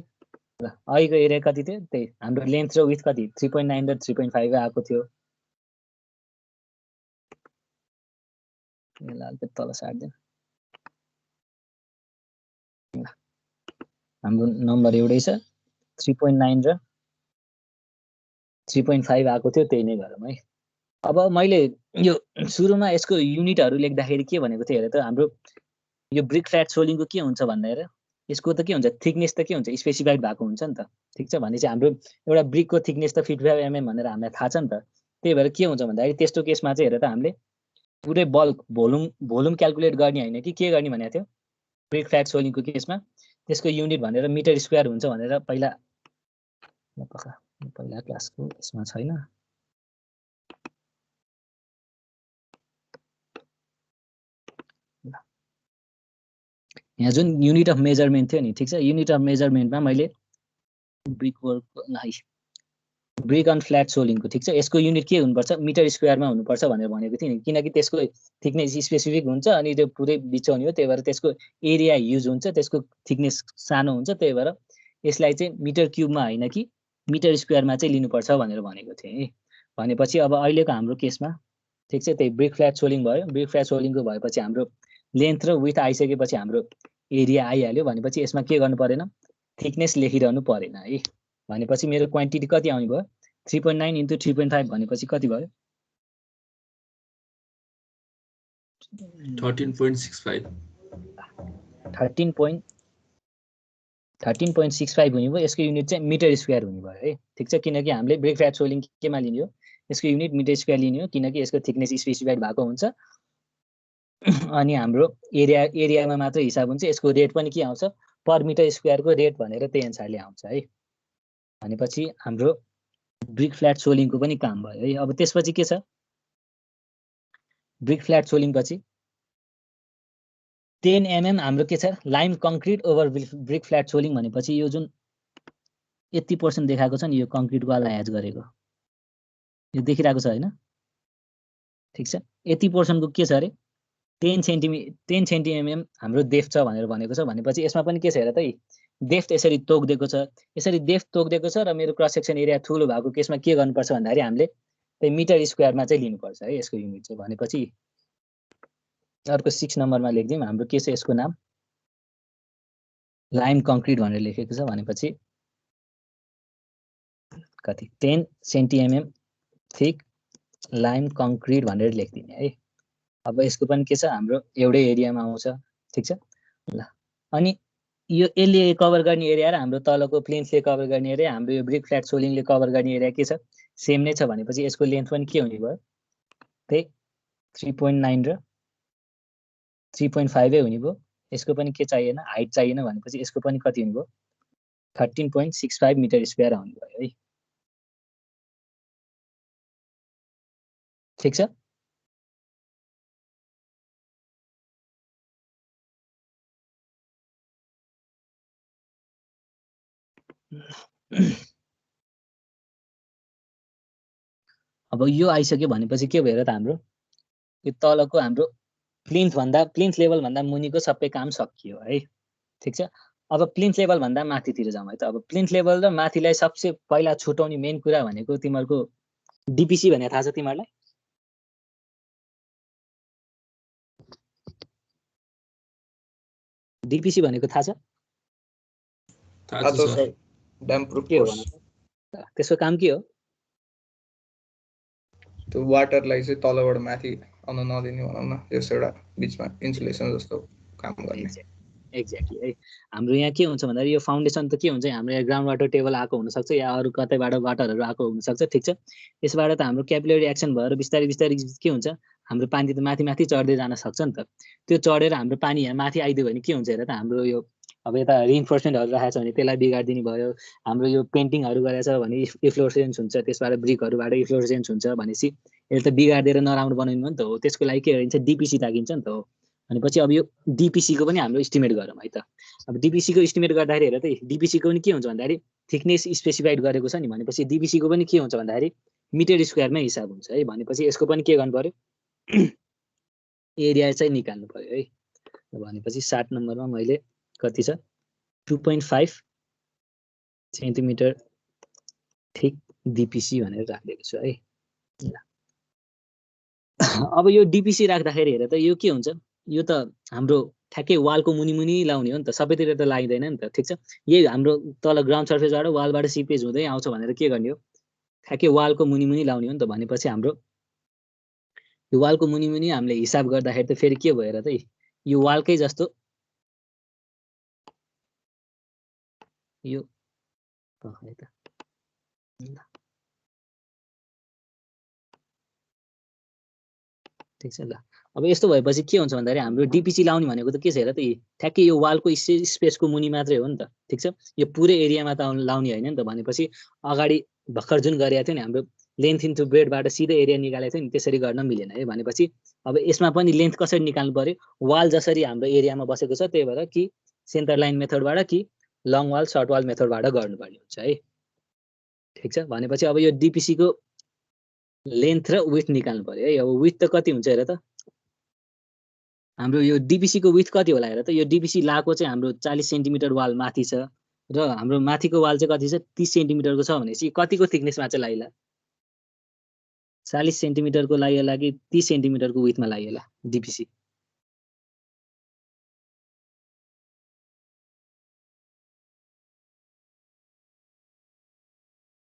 Speaker 1: ल अहिलेको एरिया कति थियो, त्यही हाम्रो लेन्थ र विथ कति 3.9 र 3.5 आएको थियो। यसलाई तल सार्दिउँ। हाम्रो नम्बर एउटै छ, 3.9 र 3.5 आएको थियो, त्यही नै गरौँ है। अब मैले यो सुरुमा यसको युनिटहरू लेख्दाखेरि के भनेको थिएँ हेर त, हाम्रो यो ब्रिक फ्ल्याट सोलिङको के हुन्छ भन्दा हेर, यसको त के हुन्छ थिकनेस त के हुन्छ स्पेसिफाइड भएको हुन्छ नि त। ठिक छ, भने चाहिँ हाम्रो एउटा ब्रिकको थिकनेस त 55 mm भनेर हामीलाई थाहा छ नि त। त्यही भएर के हुन्छ भन्दाखेरि त्यस्तो केसमा चाहिँ हेर त हामीले पुरै बल्क भोल्युम क्याल्कुलेट गर्ने होइन कि के गर्ने भनेको थियो ब्रिक फ्ल्याट सोलिङको केसमा, त्यसको युनिट भनेर मिटर स्क्वायर हुन्छ भनेर पहिला क्लासको यसमा छैन। यहाँ जुन युनिट अफ मेजरमेन्ट थियो नि, ठिक छ, युनिट अफ मेजरमेन्टमा मैले brick work brick on flat सोलिङको, ठिक छ, यसको युनिट के हुनुपर्छ मिटर स्क्वायरमा हुनुपर्छ भनेर भनेको थिएँ नि, किनकि त्यसको थिकनेस स्पेसिफिक हुन्छ अनि त्यो पुरै बिछाउने हो। त्यही भएर त्यसको एरिया युज हुन्छ, त्यसको थिकनेस सानो हुन्छ। त्यही भएर यसलाई चाहिँ मिटर क्युबमा होइन कि मिटर स्क्वायरमा चाहिँ लिनुपर्छ भनेर भनेको थिएँ। भनेपछि अब अहिलेको हाम्रो केसमा ठिक छ, त्यही ब्रिक फ्ल्याट सोलिङ भयो। ब्रिक फ्ल्याट सोलिङको भएपछि हाम्रो लेन्थ र विथ आइसकेपछि हाम्रो एरिया आइहाल्यो। भनेपछि यसमा के गर्नु परेन, थिकनेस लेखिरहनु परेन है। भनेपछि मेरो क्वान्टिटी कति आउने भयो, 3.9 इन्टु 3.5 भनेपछि कति भयो
Speaker 2: 13.65
Speaker 1: 13.65 हुने भयो। यसको युनिट चाहिँ मिटर स्क्वायर हुने भयो है। ठिक छ, किनकि हामीले ब्रिक फ्ल्याट सोलिङ केमा लिने हो, यसको युनिट मिटर स्क्वायर लिने हो, किनकि यसको थिकनेस स्पेसिफाइड भएको हुन्छ। अनि हाम्रो एरियामा मात्र हिसाब हुन्छ। यसको रेट पनि के आउँछ पर मिटर स्क्वायरको रेट भनेर त्यही अनुसारले आउँछ है। भनेपछि हाम्रो ब्रिक फ्ल्याट सोलिङको पनि काम भयो है। अब त्यसपछि के छ, ब्रिक फ्ल्याट सोलिङ पछि 10 mm हाम्रो के छ lime concrete over brick flat soling भनेपछि यो जुन 80% देखाएको छ नि यो कङ्क्रिट वाला ह्याज गरेको यो देखिरहेको छ हैन। ठिक छ, 80% को के छ अरे 10 सेन्टिएमएम हाम्रो डेप्थ छ भनेर भनेको छ। भनेपछि यसमा पनि के छ हेर त, डेप्थ यसरी तोक्दिएको छ, यसरी डेप्थ तोक्दिएको छ र मेरो क्रस सेक्सन एरिया ठुलो भएको केसमा के गर्नुपर्छ भन्दाखेरि हामीले त्यही मिटर स्क्वायरमा चाहिँ लिनुपर्छ है यसको युनिट चाहिँ। भनेपछि अर्को 6 नम्बरमा लेख्दिउँ, हाम्रो के छ यसको नाम लाइम कङ्क्रिट भनेर लेखेको छ। भनेपछि कति 10 cm थिक लाइम कङ्क्रिट भनेर लेखिदिने है। अब यसको पनि के छ हाम्रो एउटै एरियामा आउँछ ठीक छ ल। अनि यो यसले कभर गर्ने एरिया र हाम्रो तलको प्लेन्सले कभर गर्ने एरिया हाम्रो यो ब्रिक फ्ल्याट सोलिङले कभर गर्ने एरिया के छ सेम नै छ भनेपछि यसको लेन्थ पनि के हुने भयो त्यही 3.9 र 3.5 हुने भयो। यसको पनि के चाहिएन हाइट चाहिएन भनेपछि यसको पनि कति हुने भयो 13.65 मिटर स्क्वायर आउने भयो है ठीक छ। अब यो आइसक्यो भनेपछि के भयो र त हाम्रो यो तलको हाम्रो प्लिन्थ लेभल भन्दा मुनिको सबै काम सकियो है ठीक छ। अब प्लिन्थ लेभल भन्दा माथितिर जाउँ है त। अब प्लिन्थ लेभल र माथिलाई सबसे पहिला छुटाउने मेन कुरा भनेको तिमीहरूको डिपिसी भन्ने थाहा छ तिमीहरूलाई? डिपिसी भनेको थाहा छ?
Speaker 2: थाहा छ सर।
Speaker 3: ड्याम प्रुफ
Speaker 1: के हो
Speaker 3: कोर्स।
Speaker 1: त्यसको काम के हो?
Speaker 3: त्यो वाटरलाई चाहिँ तलबाट माथि आउन नदिने भनौँ न, यस एउटा बिचमा इन्सुलेसन जस्तो काम गर्ने।
Speaker 1: एक्ज्याक्टली है। हाम्रो यहाँ के हुन्छ भन्दाखेरि यो फाउन्डेसन त के हुन्छ हाम्रो यहाँ ग्राउन्ड वाटर टेबल आएको हुनसक्छ या अरू कतैबाट वाटरहरू आएको हुनसक्छ ठीक छ। यसबाट त हाम्रो क्यापिलरी एक्सन भएर बिस्तारै बिस्तारै के हुन्छ हाम्रो पानी त माथि माथि चढ्दै जान सक्छ नि त। त्यो चढेर हाम्रो पानी यहाँ माथि आइदियो भने के हुन्छ हेर त हाम्रो यो अब यता रिइन्फोर्समेन्टहरू राखेको छ भने त्यसलाई बिगारिदिने भयो। हाम्रो यो पेन्टिङहरू गरेछ भने इफ्लोरेसेन्स हुन्छ, त्यसबाट ब्रिकहरूबाट इफ्लोरेसेन्स हुन्छ भनेपछि यसले त बिगारिदिएर नराम्रो बनाउनु नि त हो। त्यसको लागि के गरिन्छ डिपिसी ताकिन्छ नि त हो। भनेपछि अब यो डिपिसीको पनि हाम्रो इस्टिमेट गरौँ है त। अब डिपिसीको इस्टिमेट गर्दाखेरि हेर त डिपिसीको पनि के हुन्छ भन्दाखेरि थिकनेस स्पेसिफाइड गरेको छ नि भनेपछि डिपिसीको पनि के हुन्छ भन्दाखेरि मिटर स्क्वायरमै हिसाब हुन्छ है। भनेपछि यसको पनि के गर्नु पर्यो एरिया चाहिँ निकाल्नु पर्यो है। भनेपछि 7 नम्बरमा मैले कति छ 2.5 सेन्टिमिटर ठिक डिपिसी भनेर राखिदिएको छु है। अब यो डिपिसी राख्दाखेरि हेर त यो के हुन्छ यो त हाम्रो ठ्याक्कै वालको मुनि मुनि लाउने हो नि त, सबैतिर त लाग्दैन नि त ठीक छ। यही हाम्रो तल ग्राउन्ड सर्फेसबाट वालबाट सिपेज हुँदै आउँछ भनेर के गर्ने हो ठ्याक्कै वालको मुनि मुनि लाउने हो नि त। भनेपछि हाम्रो यो वालको मुनि मुनि हामीले हिसाब गर्दाखेरि त फेरि के भयो र त यो वालकै जस्तो यो है त ठीक छ ल। अब यस्तो भएपछि के हुन्छ भन्दाखेरि हाम्रो डिपिसी लाउने भनेको त के छ हेर त ठ्याक्कै यो वालको स्पेसको मुनि मात्रै हो नि त ठीक छ। यो पुरै एरियामा त लाउने होइन नि त। भनेपछि अगाडि भर्खर जुन गरेको थियो नि हाम्रो लेन्थ इन्टु ब्रेडबाट सिधै एरिया निकालेको थियो नि त्यसरी गर्न मिलेन है। भनेपछि अब यसमा पनि लेन्थ कसरी निकाल्नु पर्यो वाल जसरी हाम्रो एरियामा बसेको छ त्यही भएर कि सेन्टर लाइन मेथडबाट कि लङ वाल सर्ट वाल मेथडबाट गर्नुपर्ने हुन्छ है ठीक छ। भनेपछि अब यो डिपिसीको लेन्थ र विथ निकाल्नु पर्यो है। अब विथ त कति हुन्छ हेर त हाम्रो यो डिपिसीको विथ कति होला हेर त। यो डिपिसी लाको चाहिँ हाम्रो 40 सेन्टिमिटर वाल माथि छ र हाम्रो माथिको वाल चाहिँ कति छ 30 सेन्टिमिटरको छ भनेपछि कतिको थिकनेसमा चाहिँ लागिला 40 सेन्टिमिटरको लागिएला कि 30 सेन्टिमिटरको विथमा लागिएला डिपिसी?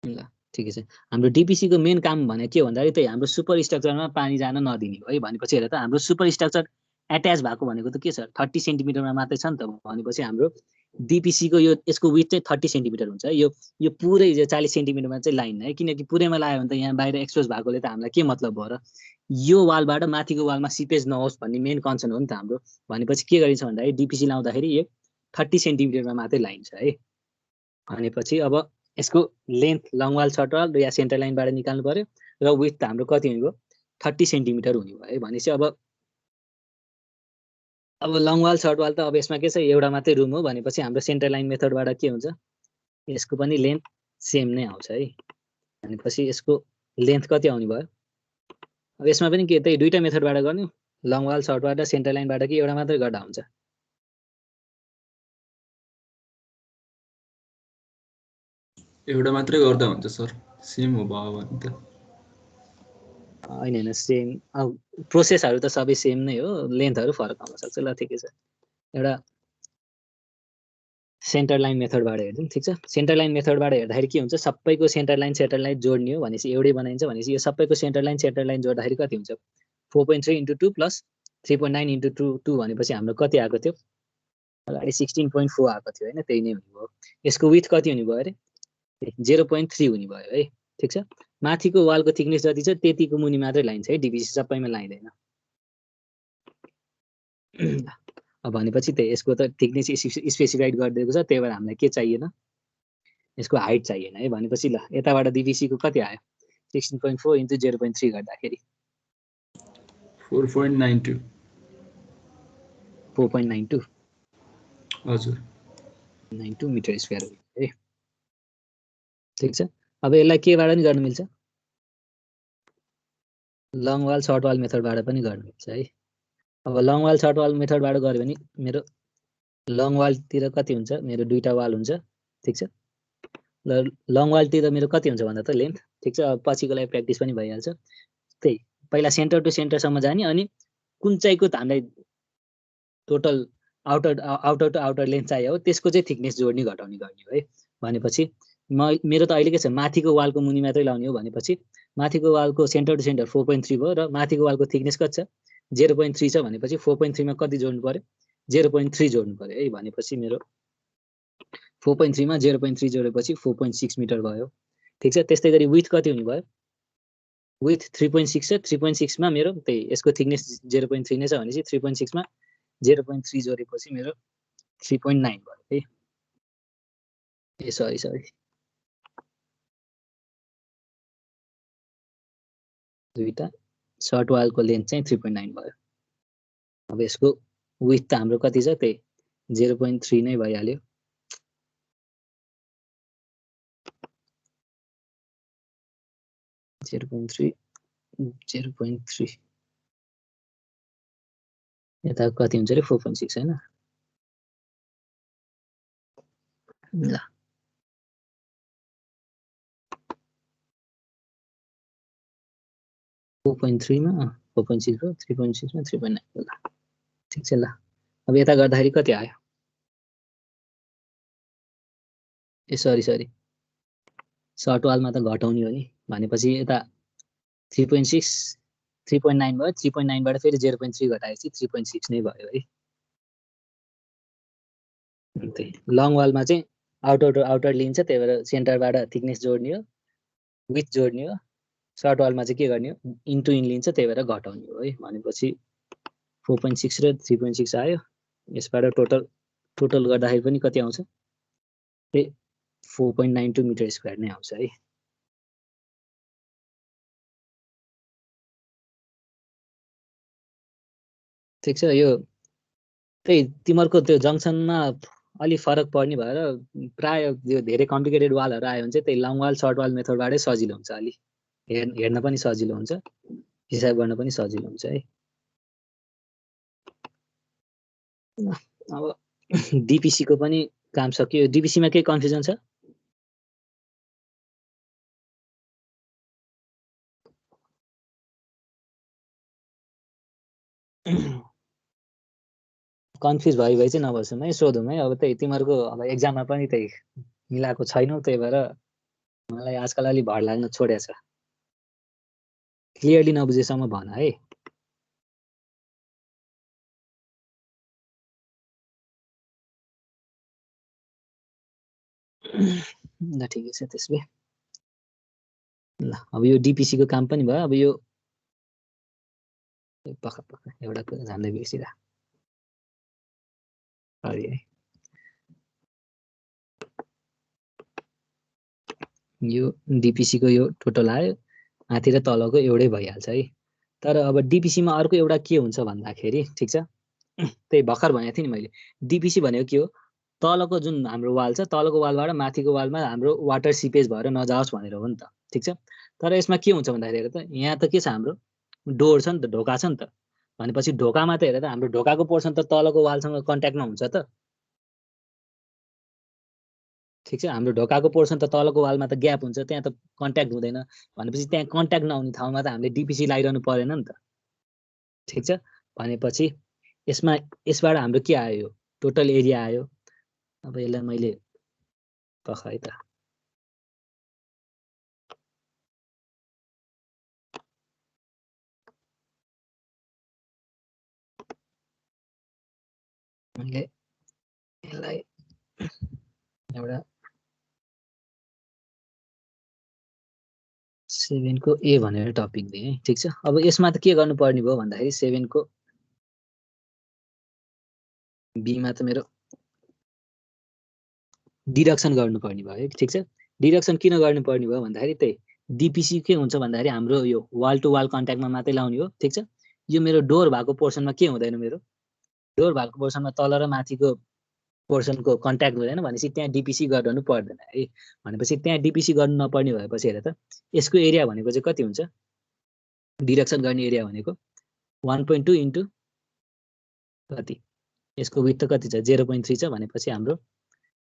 Speaker 1: ल ठिकै छ। हाम्रो डिपिसीको मेन काम भने के भन्दाखेरि त्यही हाम्रो सुपर स्ट्रक्चरमा पानी जान नदिने हो है। भनेपछि हेर त हाम्रो सुपर स्ट्रक्चर एट्याच भएको भनेको त के छ 30 सेन्टिमिटरमा मात्रै छ नि त। भनेपछि हाम्रो डिपिसीको यो यसको विथ चाहिँ 30 सेन्टिमिटर हुन्छ। यो पुरै 40 सेन्टिमिटरमा चाहिँ लाइन है किनकि पुरैमा लाग्यो भने त यहाँ बाहिर एक्सपोज भएकोले त हामीलाई के मतलब भयो र यो वालबाट माथिको वालमा सिपेज नहोस् भन्ने मेन कन्सर्न हो नि त हाम्रो। भनेपछि के गरिन्छ भन्दाखेरि डिपिसी लाउँदाखेरि यो 30 सेन्टिमिटरमा मात्रै लाइन्छ है। भनेपछि अब यसको length long wall short wall या सेन्टर लाइनबाट निकाल्नु पर्यो र विथ त हाम्रो कति हुने भयो 30 सेन्टिमिटर हुने भयो है। भनेपछि अब लङ वाल सर्ट वाल त अब यसमा के छ एउटा मात्रै रुम हो भनेपछि हाम्रो सेन्टर लाइन मेथडबाट के हुन्छ यसको पनि लेन्थ सेम नै आउँछ है। भनेपछि यसको लेन्थ कति आउने भयो अब यसमा पनि के त्यही दुईटा मेथडबाट गर्ने लङ वाल सर्ट वाल र सेन्टर लाइनबाट कि एउटा मात्रै गर्दा हुन्छ?
Speaker 2: एउटा मात्रै गर्दा हुन्छ सर सेम हो भयो भने त
Speaker 1: होइन सेम अब प्रोसेसहरू त सबै सेम नै हो लेन्थहरू फरक आउन सक्छ। ल ठिकै छ। एउटा सेन्टर लाइन मेथडबाट हेर्छौँ ठिक छ। सेन्टर लाइन मेथडबाट हेर्दाखेरि के हुन्छ, सबैको सेन्टर लाइन जोड्ने हो भनेपछि एउटै बनाइन्छ भनेपछि यो सबैको सेन्टर लाइन जोड्दाखेरि कति हुन्छ 4.3 × 2 + 3.9 × 2 भनेपछि हाम्रो कति आएको थियो अगाडि 16.4 आएको थियो हैन, त्यही नै हुने भयो। यसको विड्थ कति हुने भयो अरे 0.3 हुने भयो है, ठिक छ। माथिको वालको थिकनेस जति छ त्यतिको मुनि मात्रै लाइन्छ है, डिभिसी सबैमा लाइदैन। अब भनेपछि त यसको त थिकनेस स्पेसिफाइड गरिदिएको छ, त्यही भएर हामीलाई के चाहिएन, यसको हाइट चाहिएन है। भनेपछि ल यताबाट डिभिसी को कति आयो 16.4 × 0.3 गर्दाखेरि
Speaker 2: 4.92
Speaker 1: 4.92
Speaker 2: हजुर
Speaker 1: 92 मिटर स्क्वायर हो है, ठिक छ। अब यसलाई केबाट पनि गर्न मिल्छ, लङ वाल सर्ट वाल मेथडबाट पनि गर्न मिल्छ है। अब लङ वाल सर्ट वाल मेथडबाट गर्यो भने मेरो लङ वालतिर कति हुन्छ, मेरो दुईटा वाल हुन्छ, ठिक छ। ल लङ वालतिर मेरो कति हुन्छ भन्दा त लेन्थ, ठिक छ। अब पछिको लागि प्र्याक्टिस पनि भइहाल्छ। त्यही पहिला सेन्टर टु सेन्टरसम्म जाने, अनि कुन चाहिँको त हामीलाई total outer to outer length चाहियो हो त्यसको चाहिँ थिकनेस जोड्ने घटाउने गर्ने हो है। भनेपछि मेरो त अहिले के छ माथिको वालको मुनि मात्रै लाउने हो भनेपछि माथिको वालको सेन्टर टु सेन्टर 4.3 भयो र माथिको वालको थिकनेस कति छ 0.3 छ भनेपछि 4.3 मा कति जोड्नु पर्यो 0.3 जोड्नु पर्यो है। भनेपछि मेरो 4.3 मा 0.3 जोडेपछि 4.6 मिटर भयो, ठिक छ। त्यस्तै गरी विड्थ कति हुने भयो, विड्थ 3.6 छ, 3.6 मा मेरो त्यही यसको थिकनेस 0.3 नै छ भनेपछि 3.6 मा 0.3 जोडेपछि मेरो 3.9 भयो है। ए सरी दुईटा सर्ट वालको लेन्थ चाहिँ 3.9 भयो। अब यसको विड्थ त हाम्रो कति छ त्यही 0.3 नै भइहाल्यो। यता कति हुन्छ रे 4.6 हैन ल 4.3 मा 4.6 हो, 3.6 मा 3.9 ल ठिक छ। ल अब यता गर्दाखेरि कति आयो, ए सरी सर्ट वालमा त घटाउने हो नि भनेपछि यता 3.6 3.9 भयो, 3.9 बाट फेरि 0.3 घटाएपछि 3.6 नै भयो है। त्यही लङ वालमा चाहिँ आउटर टु आउटर लिन्छ, त्यही भएर सेन्टरबाट थिकनेस जोड्ने हो, विड्थ जोड्ने हो। सर्ट वालमा चाहिँ के गर्ने हो इन्टु इन लिन्छ, त्यही भएर घटाउने हो है। भनेपछि 4.6 र 3.6 आयो। यसबाट टोटल गर्दाखेरि पनि कति आउँछ 4.92 मिटर स्क्वायर नै आउँछ है। ठिक छ। यो त्यही तिमीहरूको त्यो जङ्सनमा अलि फरक पर्ने भएर प्राय यो धेरै कम्प्लिकेटेड वालहरू आयो भने चाहिँ त्यही लङ वाल सर्ट वाल मेथडबाटै सजिलो हुन्छ, अलि हेर्न पनि सजिलो हुन्छ, हिसाब गर्न पनि सजिलो हुन्छ है। अब डिपिसी को पनि काम सकियो। डिपिसी मा के कन्फ्युजन छ, कन्फ्युज भइ चाहिँ नबस्छौँ है, सोधौँ है। अब त्यही तिमीहरूको अब एक्जाममा पनि त्यही मिलाएको छैनौ, त्यही भएर मलाई आजकल अलि भर लाग्न छोडेको छ। क्लियरली नबुझेसम्म भन है। ल ठिकै छ त्यसले। ल अब यो डिपिसी को काम पनि भयो। अब यो पक्का एउटा कुरा जान्दै बिर्सिरा है, यो डिपिसी को यो टोटल आयो, माथि र तलको एउटै भइहाल्छ है। तर अब डिपिसी मा अर्को एउटा के हुन्छ भन्दाखेरि ठिक छ, त्यही भर्खर भनेको थिएँ नि मैले, डिपिसी भनेको के हो तलको जुन हाम्रो वाल छ तलको वालबाट माथिको वालमा हाम्रो वाटर सिपेज भएर नजाओस् भनेर हो नि त, ठिक छ। तर यसमा के हुन्छ भन्दाखेरि त यहाँ त के छ हाम्रो डोर छ नि त, ढोका छ नि त। भनेपछि ढोकामा त हेर त हाम्रो ढोकाको पोर्सन त तलको वालसँग कन्ट्याक्टमा हुन्छ त, ठिक छ। हाम्रो ढोकाको पोर्सन त तलको वालमा त ग्याप हुन्छ, त्यहाँ त कन्ट्याक्ट हुँदैन। भनेपछि त्यहाँ कन्ट्याक्ट नहुने ठाउँमा त हामीले डिपिसी लगाइरहनु परेन नि त, ठिक छ। भनेपछि यसबाट हाम्रो के आयो, टोटल एरिया आयो। अब यसलाई मैले पखाइ त मैले यसलाई एउटा 7 को ए भनेर टपिक दिएँ है ठीक छ। अब यसमा त के गर्नुपर्ने भयो भन्दाखेरि 7 को बी मा त मेरो डिडक्सन गर्नुपर्ने भयो है ठीक छ। डिडक्सन किन गर्नुपर्ने भयो भन्दाखेरि त्यही डिपिसी के हुन्छ भन्दाखेरि हाम्रो यो वाल टु वाल कन्ट्याक्टमा मात्रै लाउने हो ठीक छ। यो मेरो डोर भएको पोर्सनमा के हुँदैन, मेरो डोर भएको पोर्सनमा तल र माथिको पोर्सनको कन्ट्याक्ट हुँदैन भनेपछि त्यहाँ डिपिसी गर्नु पर्दैन है। भनेपछि त्यहाँ डिपिसी गर्नु नपर्ने भएपछि हेर त यसको एरिया भनेको चाहिँ कति हुन्छ, डिडक्सन गर्ने एरिया भनेको 1.2 इन्टु कति, यसको विड्थ त कति छ 0.3 छ भनेपछि हाम्रो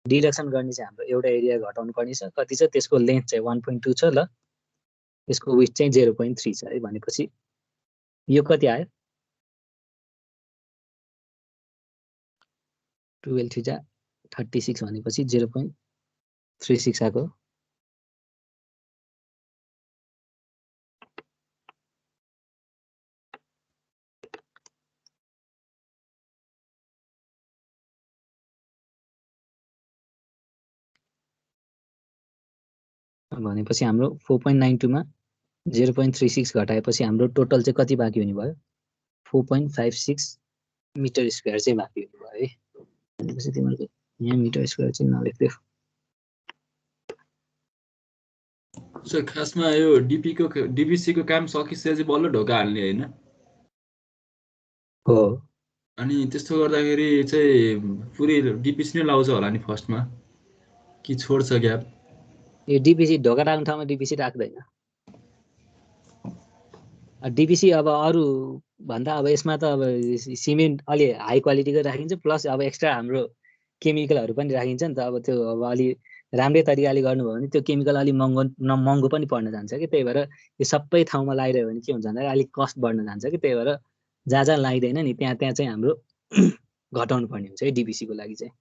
Speaker 1: डिडक्सन गर्ने चाहिँ हाम्रो एउटा एरिया घटाउनु पर्ने छ, कति छ त्यसको लेन्थ चाहिँ 1.2 छ ल, यसको विड्थ चाहिँ 0.3 छ है। भनेपछि यो कति आयो 12 थ्री 36 भनेपछि 0.36 आएको। भनेपछि हाम्रो 4.92 मा 0.36 घटाएपछि हाम्रो टोटल चाहिँ कति बाँकी हुने भयो 4.56 मिटर स्क्वायर चाहिँ बाँकी हुने भयो है। भनेपछि तिमीहरूको यहाँ मिटर स्क्वायर चाहिँ नलेख्दै
Speaker 2: सर खासमा यो डिपिसी को काम सकिसकेपछि चाहिँ बल्ल ढोका हाल्ने होइन,
Speaker 1: हो।
Speaker 2: अनि त्यस्तो गर्दाखेरि चाहिँ पुरै डिपिसी नै लाउँछ होला नि फर्स्टमा कि छोड्छ ग्याप?
Speaker 1: यो डिपिसी ढोका राख्ने ठाउँमा डिपिसी राख्दैन। डिपिसी अब अरू भन्दा अब यसमा त अब सिमेन्ट अलि हाई क्वालिटीको राखिन्छ, प्लस अब एक्स्ट्रा हाम्रो केमिकलहरू पनि राखिन्छ नि त। अब त्यो अब अलि राम्रै तरिकाले गर्नुभयो भने त्यो केमिकल अलिक महँगो पनि पर्न जान्छ कि, त्यही भएर यो सबै ठाउँमा लगाइरह्यो भने के हुन्छ भन्दाखेरि अलिक कस्ट बढ्न जान्छ कि, त्यही भएर जहाँ जहाँ लगाइँदैन नि त्यहाँ त्यहाँ चाहिँ हाम्रो घटाउनु पर्ने हुन्छ है डिपिसीको लागि चाहिँ।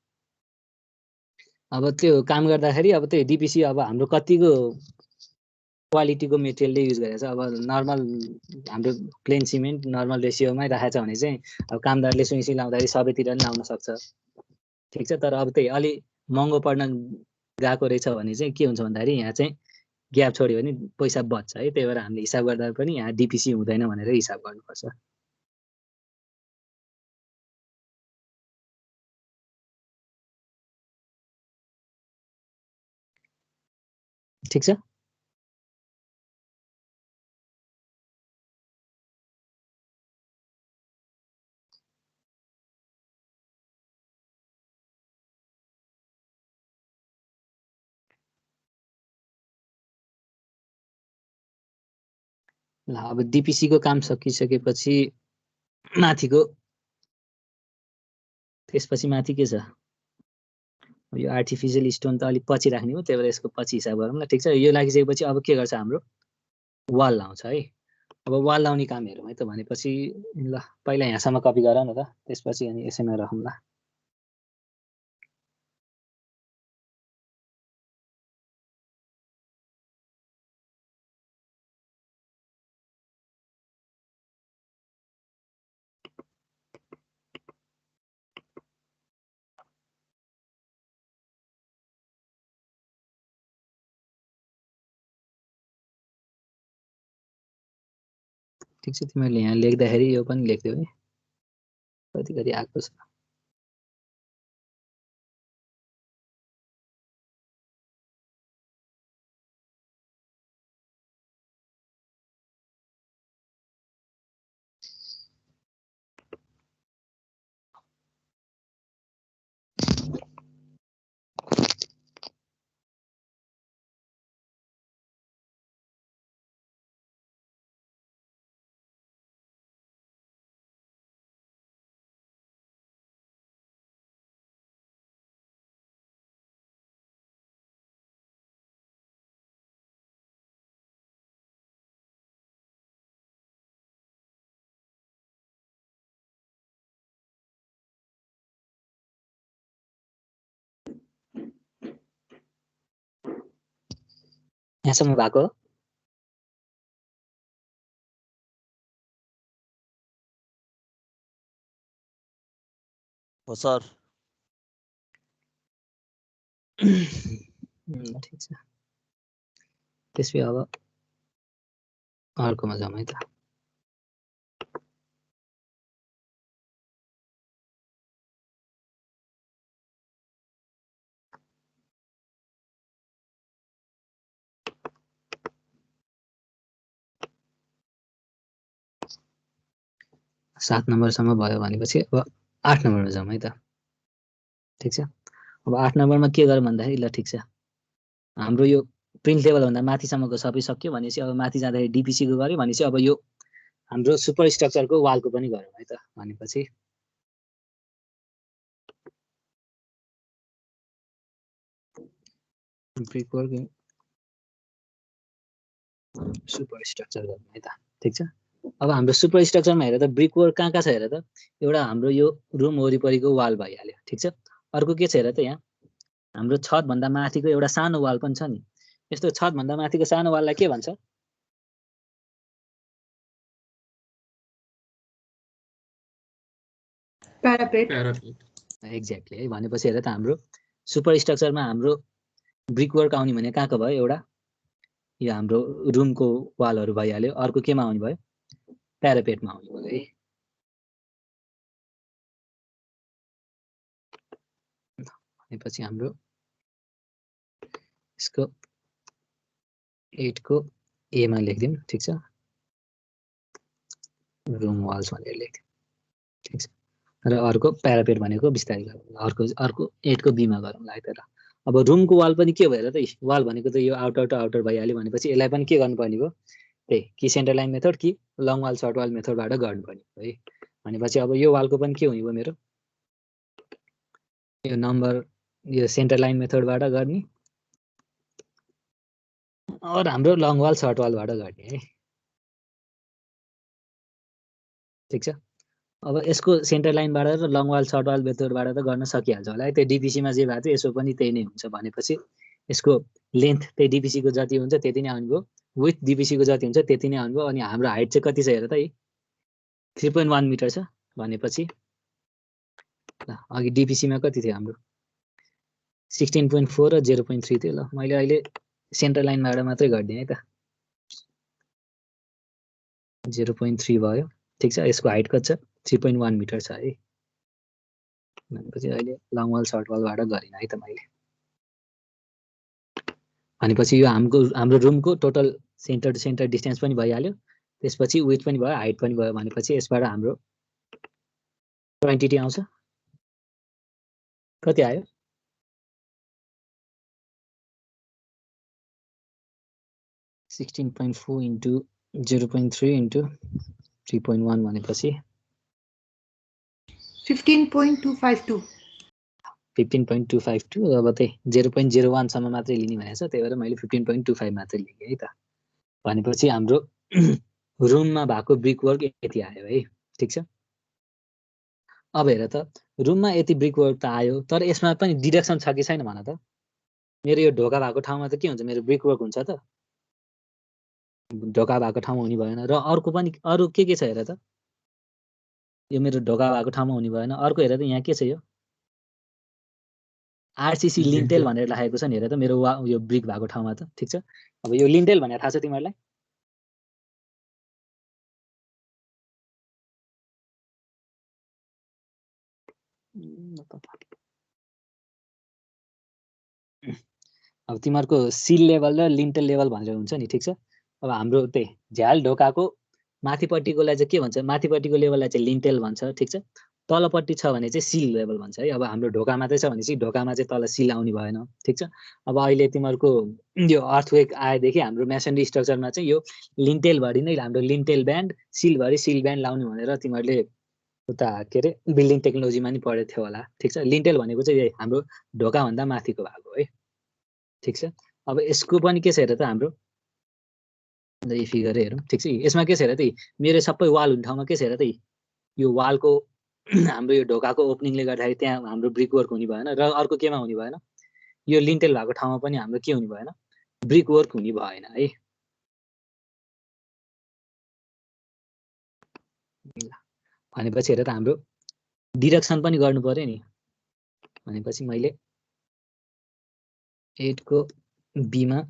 Speaker 1: अब त्यो काम गर्दाखेरि अब त्यो डिपिसी अब हाम्रो कतिको क्वालिटीको मेटेरियलले युज गरेको छ, अब नर्मल हाम्रो प्लेन सिमेन्ट नर्मल रेसियोमै राखेको छ भने चाहिँ अब कामदारले सुइसी लाउँदाखेरि सबैतिर पनि लाउन सक्छ ठिक छ। तर अब त्यही अलि महँगो पर्न गएको रहेछ भने चाहिँ के हुन्छ भन्दाखेरि यहाँ चाहिँ ग्याप छोड्यो भने पैसा बच्छ है। त्यही भएर हामीले हिसाब गर्दा पनि यहाँ डिपिसी हुँदैन भनेर हिसाब गर्नुपर्छ। ठिक छ। ल अब डिपिसी को काम सकिसकेपछि माथिको त्यसपछि माथि के छ, यो आर्टिफिसियल स्टोन त अलिक पछि राख्ने हो, त्यही भएर यसको पछि हिसाब गरौँ ल ठिक छ। यो लागिसकेपछि अब के गर्छ हाम्रो वाल लाउँछ है। अब वाल लाउने काम हेरौँ है त। भनेपछि ल पहिला यहाँसम्म कपी गर न त, त्यसपछि अनि यसैमा राखौँ ल। ठिक छ, तिमीहरूले यहाँ लेख्दाखेरि यो पनि लेख्दियौ है कति कति आएको छ। यहाँसम्म भएको हो?
Speaker 4: हो सर।
Speaker 1: ठिक छ। त्यसपछि अब अर्कोमा जाउँ है त। सात नम्बरसम्म भयो भनेपछि अब 8 नम्बरमा जाउँ है त। ठिक छ। अब 8 नम्बरमा के गरौँ भन्दाखेरि ल ठिक छ, हाम्रो यो प्रिन्ट लेभलभन्दा माथिसम्मको सबै सक्यो भनेपछि अब माथि जाँदाखेरि डिपिसीको गऱ्यो भनेपछि अब यो हाम्रो सुपर स्ट्रक्चरको वालको पनि गरौँ है त। भनेपछि ब्रिकवर्क सुपर स्ट्रक्चर गरौँ है त। ठिक छ। अब हाम्रो सुपर स्ट्रक्चरमा हेर त ब्रिकवर्क कहाँ छ हेर त। एउटा हाम्रो यो रुम वरिपरिको वाल भइहाल्यो। ठिक छ। अर्को के छ हेर त, यहाँ हाम्रो छतभन्दा माथिको एउटा सानो वाल पनि छ नि। यस्तो छतभन्दा माथिको सानो वाललाई के भन्छ?
Speaker 5: प्यारापेट।
Speaker 1: एक्ज्याक्टली है। भनेपछि हेर त हाम्रो सुपर स्ट्रक्चरमा हाम्रो ब्रिकवर्क आउने भने कहाँको भयो? एउटा यो हाम्रो रुमको वालहरू भइहाल्यो। अर्को केमा आउने भयो? प्यारापेटमा आउने भयो है। भनेपछि हाम्रो यसको 8 को ए मा लेखिदिउँ। ठिक छ। रुम वाल्स भनेर लेख्दिउँ। ठिक छ। र अर्को प्यारापेट भनेको बिस्तारै गरौँ। अर्को 8 को बी मा गरौँ ला त। अब रुमको वाल पनि के भएर त, वाल भनेको त यो आउटर भइहाल्यो भनेपछि यसलाई पनि के गर्नुपर्ने भयो? त्यही कि सेन्टर लाइन मेथड कि लङ वाल सर्ट वाल मेथडबाट गर्नुपर्ने भयो है। भनेपछि अब यो वालको पनि के हुने भयो मेरो? यो नम्बर यो सेन्टर लाइन मेथडबाट गर्ने और हाम्रो लङ वाल सर्ट वालबाट गर्ने है। ठिक छ। अब यसको सेन्टर लाइनबाट र लङ वाल सर्ट वाल मेथडबाट त गर्न सकिहाल्छ होला है। त्यो डिपिसीमा जे भएको छ यसो पनि त्यही नै हुन्छ। भनेपछि यसको लेन्थ त्यही डिपिसीको जति हुन्छ त्यति नै आउने भयो, विथ डिपिसीको जति हुन्छ त्यति नै आउने भयो। अनि हाम्रो हाइट चाहिँ कति छ हेर त, 3.1 मिटर छ। भनेपछि ल अघि डिपिसीमा कति थियो हाम्रो? 16.4 र 0.3 थियो। ल मैले अहिले सेन्टर लाइनबाट मात्रै गरिदिएँ है त। 0.3 भयो। ठिक छ। यसको हाइट कति छ? 3.1 मिटर छ है। भनेपछि अहिले लङ वाल सर्ट वालबाट गरिन है त मैले। भनेपछि यो हाम्रो रुमको total centre to centre distance पनि भइहाल्यो। त्यसपछि विथ पनि भयो, हाइट पनि भयो। भनेपछि यसबाट हाम्रो क्वान्टिटी आउँछ। कति आयो? 16.4 इन्टु 0.3 इन्टु 3.1 भनेपछि
Speaker 5: 15.252।
Speaker 1: 15.252। अब त्यही 0.01 सम्म मात्रै लिने भनेको छ, त्यही भएर मैले 15.25 मात्रै लिएँ है त। भनेपछि हाम्रो रुममा भएको ब्रिकवर्क यति आयो है। ठिक छ। अब हेर त रुममा यति ब्रिकवर्क त आयो, तर यसमा पनि डिडक्सन छ कि छैन भन त। मेरो यो ढोका भएको ठाउँमा त के हुन्छ? मेरो ब्रिकवर्क हुन्छ त। ढोका भएको ठाउँमा हुने भएन। र अर्को पनि अरू के छ हेर त। यो मेरो ढोका भएको ठाउँमा हुने भएन। अर्को हेर त यहाँ के छ? यो आरसीसी लिन्टेल भनेर लेखेको छ नि हेर त मेरो यो ब्रिक भएको ठाउँमा त। ठिक छ। अब यो लिन्टेल भनेर थाहा छ तिमीहरूलाई? अब तिमीहरूको सिल लेभल र लिन्टेल लेभल भनेर हुन्छ नि। ठिक छ। अब हाम्रो त्यही झ्याल ढोकाको माथिपट्टिकोलाई चाहिँ के भन्छ? माथिपट्टिको लेभललाई चाहिँ लिन्टेल भन्छ। ठिक छ। तलपट्टि छ भने चाहिँ सिल लेभल भन्छ है। अब हाम्रो ढोका मात्रै छ भने चाहिँ ढोकामा चाहिँ तल सिल आउने भएन। ठिक छ। अब अहिले तिमीहरूको यो अर्थवेक आएदेखि हाम्रो मेसनरी स्ट्रक्चरमा चाहिँ यो लिन्टेलभरि नै हाम्रो लिन्टेल ब्यान्ड, सिलभरि सिल ब्यान्ड लाउने भनेर तिमीहरूले उता के अरे बिल्डिङ टेक्नोलोजीमा नि पढेको थियो होला। ठिक छ। लिन्टेल भनेको चाहिँ हाम्रो ढोकाभन्दा माथिको भाग हो है। ठिक छ। अब यसको पनि के छ हेर त हाम्रो यो फिगर हेरौँ। ठिक छ। यसमा के छ हेर त, मेरो सबै वाल हुने ठाउँमा के छ हेर त, यो वालको हाम्रो यो ढोकाको ओपनिङले गर्दाखेरि त्यहाँ हाम्रो ब्रिकवर्क हुने भएन। र अर्को केमा हुने भएन? यो लिन्टेल भएको ठाउँमा पनि हाम्रो के हुने भएन? ब्रिक वर्क हुने भएन है। भनेपछि हेर त हाम्रो डिडक्सन पनि गर्नु पर्यो नि। भनेपछि मैले 8 को बी मा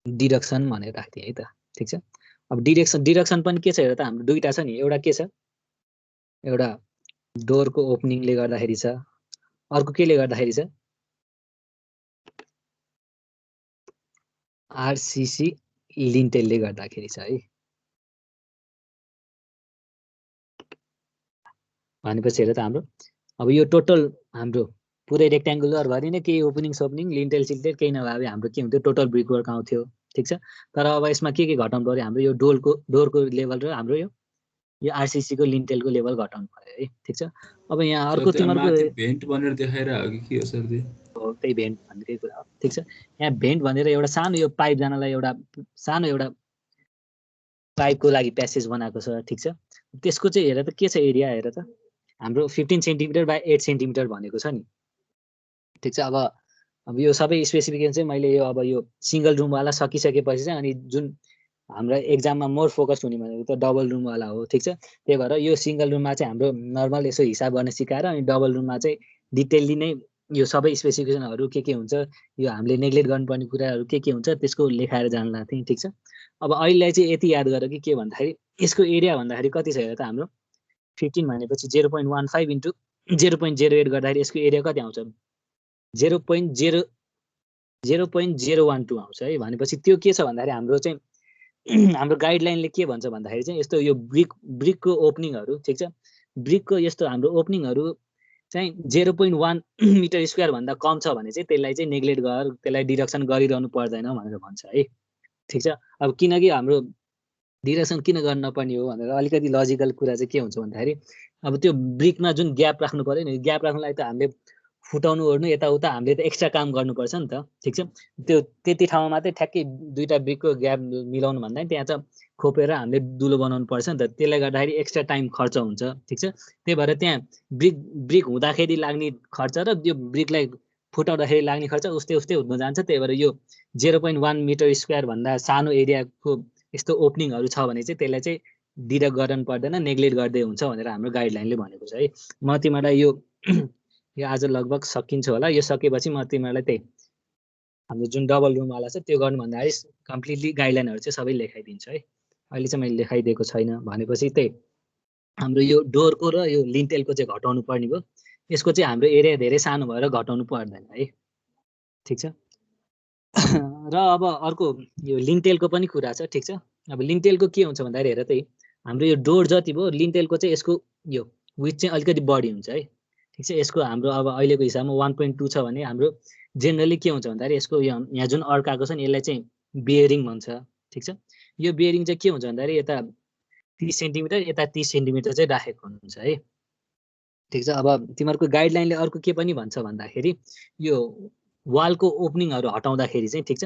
Speaker 1: डिडक्सन भनेर राख्थेँ है त। ठिक छ। अब डिडक्सन पनि के छ हेर त, हाम्रो दुईटा छ नि। एउटा के छ, एउटा डोरको ओपनिङले गर्दाखेरि छ, अर्को केले गर्दाखेरि छ, आरसीसी लिन्टेलले गर्दाखेरि छ है। भनेपछि हेर त हाम्रो अब यो टोटल हाम्रो पुरै रेक्ट्याङ्गुलर भरि नै केही ओपनिङ सोपनिङ लिन्टेल सिल्टेल केही नभए हाम्रो के हुन्थ्यो, टोटल ब्रिक वर्क आउँथ्यो। ठिक छ। तर अब यसमा के घटाउनु पर्यो, हाम्रो यो डोरको लेभल र हाम्रो यो आरसीसी को लिन्टेलको लेभल घटाउनु पर्यो है। ठिक छ। अब यहाँ अर्को तिमीहरूको
Speaker 2: भेन्ट भनेर देखाइरहेको हो कि के हो सर त्यो?
Speaker 1: त्यही भेन्ट भन्ने कुरा हो। ठिक छ। यहाँ भेन्ट भनेर एउटा सानो यो पाइप जानलाई एउटा सानो एउटा पाइपको लागि प्यासेज बनाएको छ। ठिक छ। त्यसको चाहिँ हेर त के छ एरिया, हेर त हाम्रो 15 सेन्टिमिटर बाई 8 सेन्टिमिटर भनेको छ नि। ठिक छ। अब यो सबै स्पेसिफिकेसन चाहिँ मैले यो अब यो सिंगल रुमवाला सकिसकेपछि चाहिँ अनि जुन हाम्रो एक्जाममा मोर फोकस हुने भनेको त डबल रुमवाला हो। ठिक छ। त्यही भएर यो सिंगल रुममा चाहिँ हाम्रो नर्मल यसो हिसाब गर्न सिकाएर अनि डबल रुममा चाहिँ डिटेलली नै यो सबै स्पेसिफिकेसनहरू के हुन्छ, यो हामीले नेग्लेक्ट गर्नुपर्ने कुराहरू के हुन्छ त्यसको लेखाएर जान लाग्थेँ। ठिक छ। अब अहिले चाहिँ यति याद गर कि के भन्दाखेरि यसको एरिया भन्दाखेरि कति छ हेर त, हाम्रो 15 भनेपछि 0.15 इन्टु 0.08 गर्दाखेरि यसको एरिया कति आउँछ, 0.012 आउँछ है। भनेपछि त्यो के छ भन्दाखेरि हाम्रो चाहिँ हाम्रो गाइडलाइनले के भन्छ भन्दाखेरि चाहिँ यस्तो यो ब्रिकको ओपनिङहरू, ठिक छ, ब्रिकको यस्तो हाम्रो ओपनिङहरू चाहिँ 0.1 मिटर स्क्वायर भन्दा कम छ भने चाहिँ त्यसलाई चाहिँ नेग्लेक्ट गर, त्यसलाई डिडक्सन गरिरहनु पर्दैन भनेर भन्छ है। ठिक छ। अब किनकि हाम्रो डिडक्सन किन गर्न नपर्ने हो भनेर अलिकति लजिकल कुरा चाहिँ के हुन्छ भन्दाखेरि अब त्यो ब्रिकमा जुन ग्याप राख्नु पर्यो नि, ग्याप राख्नुलाई त हामीले फुटाउनु ओर्नु यताउता हामीले त एक्स्ट्रा काम गर्नुपर्छ नि त। ठिक छ। त्यो त्यति ठाउँमा मात्रै ठ्याक्कै दुईटा ब्रिकको ग्याप मिलाउनु भन्दा त्यहाँ चाहिँ खोपेर हामीले दुलो बनाउनु पर्छ नि त। त्यसले गर्दाखेरि एक्स्ट्रा टाइम खर्च हुन्छ। ठिक छ। त्यही भएर त्यहाँ ब्रिक हुँदाखेरि लाग्ने खर्च र यो ब्रिकलाई फुटाउँदाखेरि लाग्ने खर्च उस्तै हुन जान्छ। त्यही भएर यो 0.1 मिटर स्क्वायर भन्दा सानो एरियाको यस्तो ओपनिङहरू छ भने चाहिँ त्यसलाई चाहिँ डिडक्ट गर्नु पर्दैन, नेग्लेक्ट गर्दै हुन्छ भनेर हाम्रो गाइडलाइनले भनेको छ है। म तिमीलाई यो आज लगभग सकिन्छ होला। यो सकेपछि म तिमीलाई त्यही हाम्रो जुन डबल रुमवाला छ त्यो गर्नु भन्दाखेरि कम्प्लिटली गाइडलाइनहरू चाहिँ सबै लेखाइदिन्छु है। अहिले चाहिँ मैले लेखाइदिएको छैन। भनेपछि त्यही हाम्रो यो डोरको र यो लिन्टेलको चाहिँ घटाउनु पर्ने भयो। यसको चाहिँ हाम्रो एरिया धेरै सानो भएर घटाउनु पर्दैन है। ठिक छ। र अब अर्को यो लिन्टेलको पनि कुरा छ। ठिक छ। अब लिन्टेलको के हुन्छ भन्दाखेरि हेर त हाम्रो यो डोर जति भयो लिन्टेलको चाहिँ यसको यो विथ चाहिँ अलिकति बढी हुन्छ है। ठिक छ। यसको हाम्रो अब अहिलेको हिसाबमा 1.2 छ भने हाम्रो जेनरली के हुन्छ भन्दाखेरि यसको यहाँ जुन अड्काएको छ नि यसलाई चाहिँ बियरिङ भन्छ। ठिक छ। यो बियरिङ चाहिँ के हुन्छ भन्दाखेरि यता 30 सेन्टिमिटर यता 30 सेन्टिमिटर चाहिँ राखेको हुन्छ है। ठिक छ। अब तिमीहरूको गाइडलाइनले अर्को के पनि भन्छ भन्दाखेरि यो वालको ओपनिङहरू हटाउँदाखेरि चाहिँ ठिक छ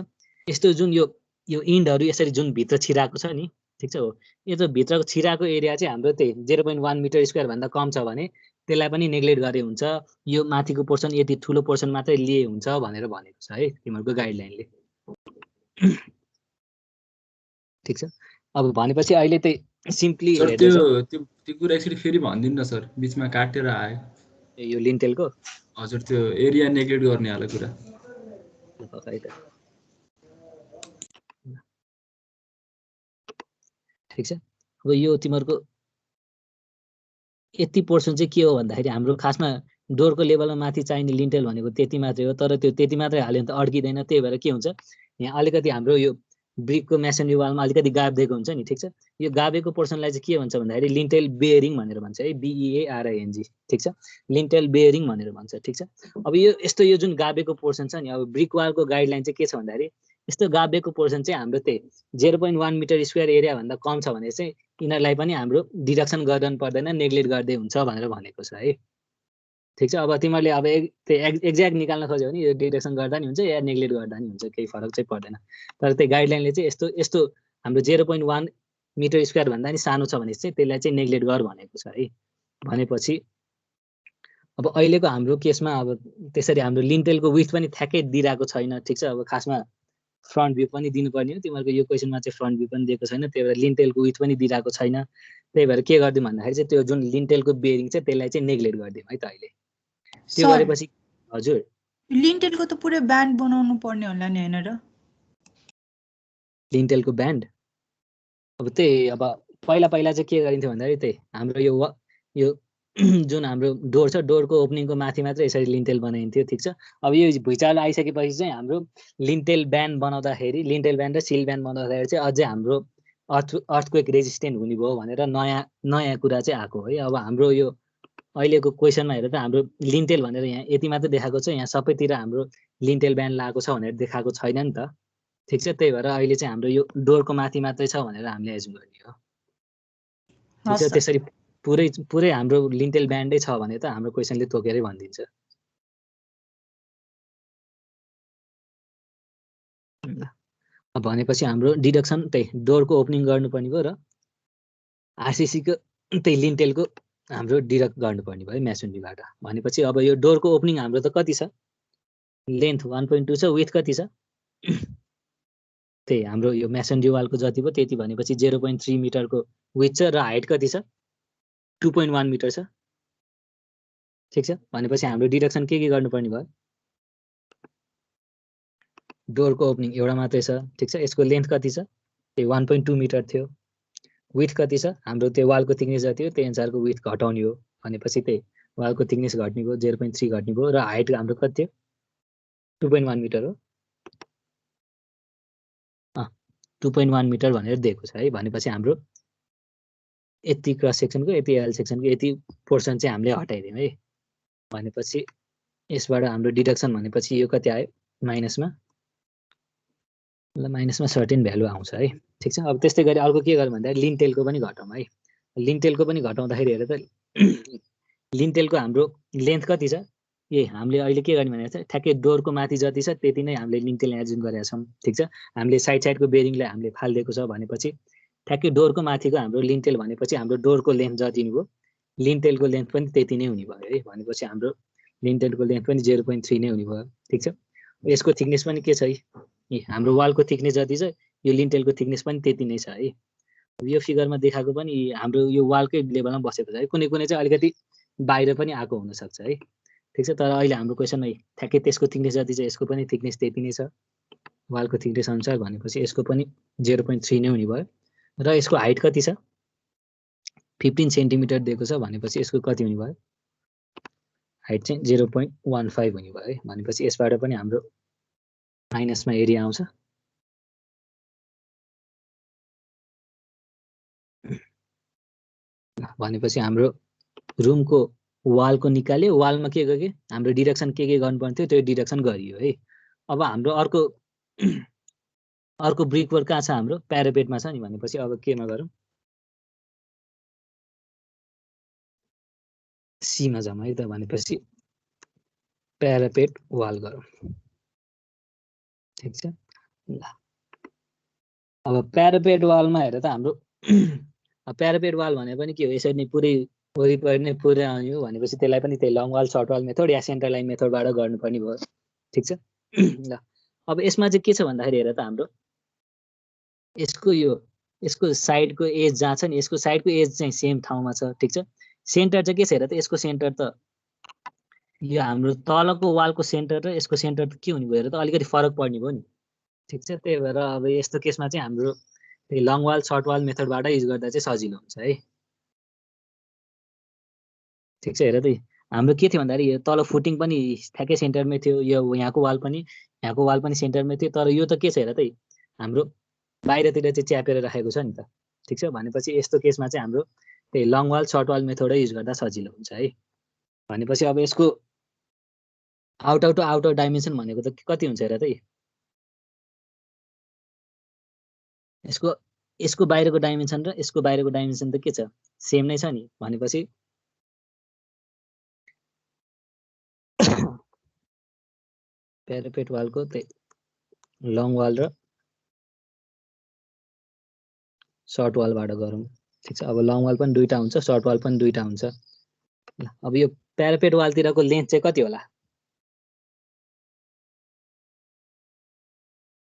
Speaker 1: यस्तो जुन यो इन्डहरू यसरी जुन भित्र छिराएको छ नि, ठिक छ, हो यो त भित्रको छिराएको एरिया चाहिँ हाम्रो त्यही 0.1 मिटर स्क्वायर भन्दा कम छ भने त्यसलाई पनि नेग्लेक्ट गरे हुन्छ। यो माथिको पोर्सन यति ठुलो पोर्सन मात्रै लिए हुन्छ भनेर भनेको छ है तिमीहरूको गाइडलाइनले। ठिक छ। अब भनेपछि अहिले त्यही सिम्पली
Speaker 2: त्यो कुरा एकचोटि फेरि भनिदिनु न सर, बिचमा काटेर आयो।
Speaker 1: यो लिन्टेलको
Speaker 2: हजुर त्यो एरिया नेग्लेक्ट गर्ने हाल कुरा।
Speaker 1: ठिक छ। अब यो तिमीहरूको यति पोर्सन चाहिँ के हो भन्दाखेरि हाम्रो खासमा डोरको लेभलमा माथि चाहिने लिन्टेल भनेको त्यति मात्रै हो। तर त्यो त्यति मात्रै हाल्यो भने त अड्किँदैन। त्यही भएर के हुन्छ यहाँ अलिकति हाम्रो यो ब्रिकको मेसनरी वालमा अलिकति गाबिदिएको हुन्छ नि। ठिक छ। यो गाबेको पोर्सनलाई चाहिँ के भन्छ भन्दाखेरि लिन्टेल बेयरिङ भनेर भन्छ है, BEARING। ठिक छ। लिन्टेल बेयरिङ भनेर भन्छ। ठिक छ। अब यो यस्तो यो जुन गाबेको पोर्सन छ नि, अब ब्रिक वालको गाइडलाइन चाहिँ के छ भन्दाखेरि यस्तो गाबेको पोर्सन चाहिँ हाम्रो त्यही 0.1 मिटर स्क्वायर एरिया भन्दा कम छ भने चाहिँ यिनीहरूलाई पनि हाम्रो डिडक्सन गर्नु पर्दैन, नेग्लेक्ट गर्दै हुन्छ भनेर भनेको छ है। ठिक छ। अब तिमीहरूले अब एक्ज्याक्ट निकाल्न खोज्यो भने यो डिडक्सन गर्दा नि हुन्छ या नेग्लेक्ट गर्दा नि हुन्छ, केही फरक चाहिँ पर्दैन। तर त्यो गाइडलाइनले चाहिँ यस्तो हाम्रो 0.1 मिटर स्क्वायर भन्दा नि सानो छ भने चाहिँ त्यसलाई चाहिँ नेग्लेक्ट गर भनेको छ है। भनेपछि अब अहिलेको हाम्रो केसमा अब त्यसरी हाम्रो लिन्टेलको विथ पनि ठ्याक्कै दिइरहेको छैन ठिक छ। अब खासमा फ्रन्ट भ्यू पनि दिनुपर्ने हो, तिमीहरूको यो क्वेसनमा चाहिँ फ्रन्ट भ्यू पनि दिएको छैन, त्यही भएर लिन्टेलको विथ पनि दिइरहेको छैन। त्यही भएर के गरिदिउँ भन्दाखेरि चाहिँ त्यो जुन लिन्टेलको बेरिङ छ त्यसलाई चाहिँ नेग्लेक्ट गरिदिउँ है त अहिले। त्यो
Speaker 5: सर
Speaker 1: गरेपछि हजुर
Speaker 5: लिन्टेलको त पुरै ब्यान्ड बनाउनु पर्ने होला नि हैन र?
Speaker 1: लिन्टेलको ब्यान्ड अब त्यही अब पहिला चाहिँ के गरिन्थ्यो भन्दाखेरि त्यही हाम्रो यो जुन हाम्रो डोर छ डोरको ओपनिङको माथि मात्र यसरी लिन्टेल बनाइन्थ्यो ठिक छ। अब यो भुइँचालो आइसकेपछि चाहिँ हाम्रो लिन्टेल ब्यान्ड बनाउँदाखेरि लिन्टेल ब्यान्ड र सिल ब्यान्ड बनाउँदाखेरि चाहिँ अझै हाम्रो अर्थक्वेक रेजिस्टेन्ट हुने भयो भनेर नयाँ कुरा चाहिँ आएको है। अब हाम्रो यो अहिलेको क्वेसनमा हेरेर त हाम्रो लिन्टेल भनेर यहाँ यति मात्र देखाएको छ, यहाँ सबैतिर हाम्रो लिन्टेल ब्यान्ड लागेको छ भनेर देखाएको छैन नि त ठिक छ। त्यही भएर अहिले चाहिँ हाम्रो यो डोरको माथि मात्रै छ भनेर हामीले एजुम गर्ने हो ठिक छ। त्यसरी पुरै हाम्रो लिन्टेल ब्यान्डै छ भने त हाम्रो क्वेसनले तोकेरै भनिदिन्छ। भनेपछि हाम्रो डिडक्सन त्यही डोरको ओपनिङ गर्नुपर्ने भयो र आरसिसीको त्यही लिन्टेलको हाम्रो डिडक्ट गर्नुपर्ने भयो म्यासोनरीबाट। भनेपछि अब यो डोरको ओपनिङ हाम्रो त कति छ, लेन्थ 1.2 छ, विथ कति छ त्यही हाम्रो यो म्यासोनरी वालको जति भयो त्यति, भनेपछि 0.3 मिटरको विथ छ र हाइट कति छ 2.1 मिटर छ ठिक छ। भनेपछि हाम्रो डिडक्सन के गर्नुपर्ने भयो, डोरको ओपनिङ एउटा मात्रै छ ठिक छ, यसको लेन्थ कति छ त्यही 1.2 मिटर थियो, विथ कति छ हाम्रो त्यो वालको थिकनेस जति हो त्यही अनुसारको विथ घटाउने हो, भनेपछि त्यही वालको थिकनेस घट्ने भयो 0.3 घट्ने भयो र हाइट हाम्रो कति थियो 2.1 मिटर हो 2.1 मिटर भनेर दिएको छ है। भनेपछि हाम्रो यति क्रस सेक्सनको यति एल सेक्सनको यति पोर्सन चाहिँ हामीले हटाइदियौँ है। भनेपछि यसबाट हाम्रो डिडक्सन भनेपछि यो कति आयो माइनसमा सर्टेन भ्यालु आउँछ है ठिक छ। अब त्यस्तै गरी अर्को के गर्नु भन्दाखेरि लिन्टेलको पनि घटाउँ है। लिन्टेलको पनि घटाउँदाखेरि हेर त लिन्टेलको हाम्रो लेन्थ कति छ, हामीले अहिले के गर्ने भनेको छ ठ्याक्कै डोरको माथि जति छ त्यति नै हामीले लिन्टेल एजुम गरेका छौँ ठिक छ। हामीले साइडको बेरिङलाई हामीले फालिदिएको छ भनेपछि ठ्याक्कै डोरको माथिको हाम्रो लिन्टेल भनेपछि हाम्रो डोरको लेन्थ जति नै भयो लिन्टेलको लेन्थ पनि त्यति नै हुने भयो है। भनेपछि हाम्रो लिन्टेलको लेन्थ पनि 0.3 नै हुने भयो ठिक छ। यसको थिकनेस पनि के छ हाम्रो वालको थिकनेस जति छ यो लिन्टेलको थिकनेस पनि त्यति नै छ है। यो फिगरमा देखाएको पनि हाम्रो यो वालकै लेभलमा बसेको छ है, कुनै चाहिँ अलिकति बाहिर पनि आएको हुनसक्छ है ठिक छ। तर अहिले हाम्रो क्वेसनमा ठ्याक्कै त्यसको थिकनेस जति छ यसको पनि थिकनेस त्यति नै छ वालको थिकनेस अनुसार, भनेपछि यसको पनि 0.3 नै हुने भयो र यसको हाइट कति छ 15 सेन्टिमिटर दिएको छ, भनेपछि यसको कति हुने भयो हाइट चाहिँ 0.15 हुने भयो है। भनेपछि यसबाट पनि हाम्रो माइनसमा एरिया आउँछ भनेपछि हाम्रो रुमको वालको निकाल्यो, वालमा के गयो हाम्रो डिडक्सन के गर्नुपर्ने थियो त्यो डिडक्सन गरियो है। अब हाम्रो अर्को ब्रिक वर्क कहाँ छ हाम्रो प्यारापेटमा छ नि, भनेपछि अब केमा गरौँ सीमा जाउँ है त। भनेपछि प्यारापेट वाल गरौँ ठिक छ। ल अब प्यारापेट वालमा हेर त हाम्रो प्यारापेट वाल भने पनि के हो यसरी नै पुरै वरिपरि नै पुरै आउने हो, भनेपछि त्यसलाई पनि त्यही long wall short wall method या सेन्टर लाइन मेथडबाट गर्नुपर्ने भयो ठिक छ। ल अब यसमा चाहिँ के छ भन्दाखेरि हेर त हाम्रो यसको साइडको एज जहाँ छ नि यसको साइडको एज चाहिँ सेम ठाउँमा छ ठिक छ। सेन्टर चाहिँ के छ हेर त यसको सेन्टर त यो हाम्रो तलको वालको सेन्टर र यसको सेन्टर के हुने भयो हेर त अलिकति फरक पर्ने भयो नि ठिक छ। त्यही भएर अब यस्तो केसमा चाहिँ हाम्रो त्यही लङ वाल सर्ट वाल मेथडबाट युज गर्दा चाहिँ सजिलो हुन्छ है ठिक छ। हेर त हाम्रो के थियो भन्दाखेरि यो तल फुटिङ पनि ठ्याक्कै सेन्टरमै थियो, यो यहाँको वाल पनि सेन्टरमै थियो, तर यो त के छ हेर त हाम्रो बाहिरतिर चाहिँ च्यापेर राखेको छ नि त ठिक छ। भनेपछि यस्तो केसमा चाहिँ हाम्रो त्यही लङ वाल सर्ट वाल मेथडै युज गर्दा सजिलो हुन्छ है। भनेपछि अब यसको आउटर डाइमेन्सन भनेको त कति हुन्छ हेर त यसको बाहिरको डाइमेन्सन र यसको बाहिरको डाइमेन्सन त के छ सेम नै छ नि। भनेपछि प्यारापेट वालको त्यही लङ वाल र सर्ट वालबाट गरौँ ठिक छ। अब लङ वाल पनि दुईटा हुन्छ सर्ट वाल पनि दुईटा हुन्छ ल अब यो प्यारापेट वालतिरको लेन्थ चाहिँ कति होला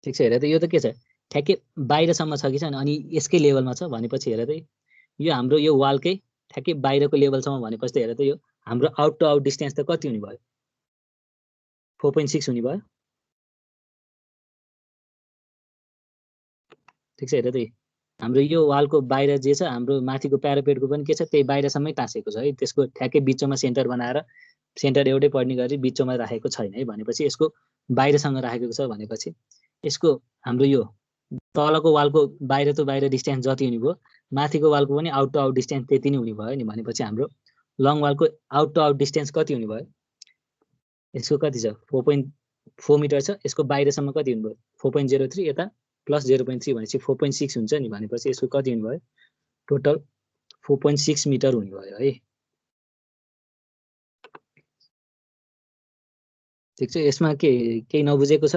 Speaker 1: ठिक छ हेर त यो त के छ ठ्याक्कै बाहिरसम्म छ कि छैन अनि यसकै लेभलमा छ भनेपछि हेर त यो हाम्रो यो वालकै ठ्याक्कै बाहिरको लेभलसम्म भनेपछि त हेर त यो हाम्रो आउट टु आउट डिस्टेन्स त कति हुने भयो 4.6 हुने भयो ठिक छ हेर त हाम्रो यो वालको बाहिर जे छ हाम्रो माथिको प्यारापेटको पनि के छ त्यही बाहिरसम्मै टाँसेको छ है त्यसको ठ्याक्कै बिचमा सेन्टर बनाएर सेन्टर एउटै पर्ने गरी बिचमा राखेको छैन है भनेपछि यसको बाहिरसँग राखेको छ भनेपछि यसको हाम्रो यो तलको वालको बाहिर त बाहिर डिस्टेन्स जति हुने भयो माथिको वालको पनि आउट टु आउट डिस्टेन्स त्यति नै हुने भयो नि भनेपछि हाम्रो लङ वालको आउट टु आउट डिस्टेन्स कति हुने भयो यसको कति छ 4.4 मिटर छ यसको बाहिरसम्म कति हुने भयो 4.03 यता प्लस 0.3 भनेपछि 4.6 हुन्छ नि भनेपछि यसको कति हुने भयो टोटल 4.6 मिटर हुने भयो है ठिक छ यसमा केही नबुझेको छ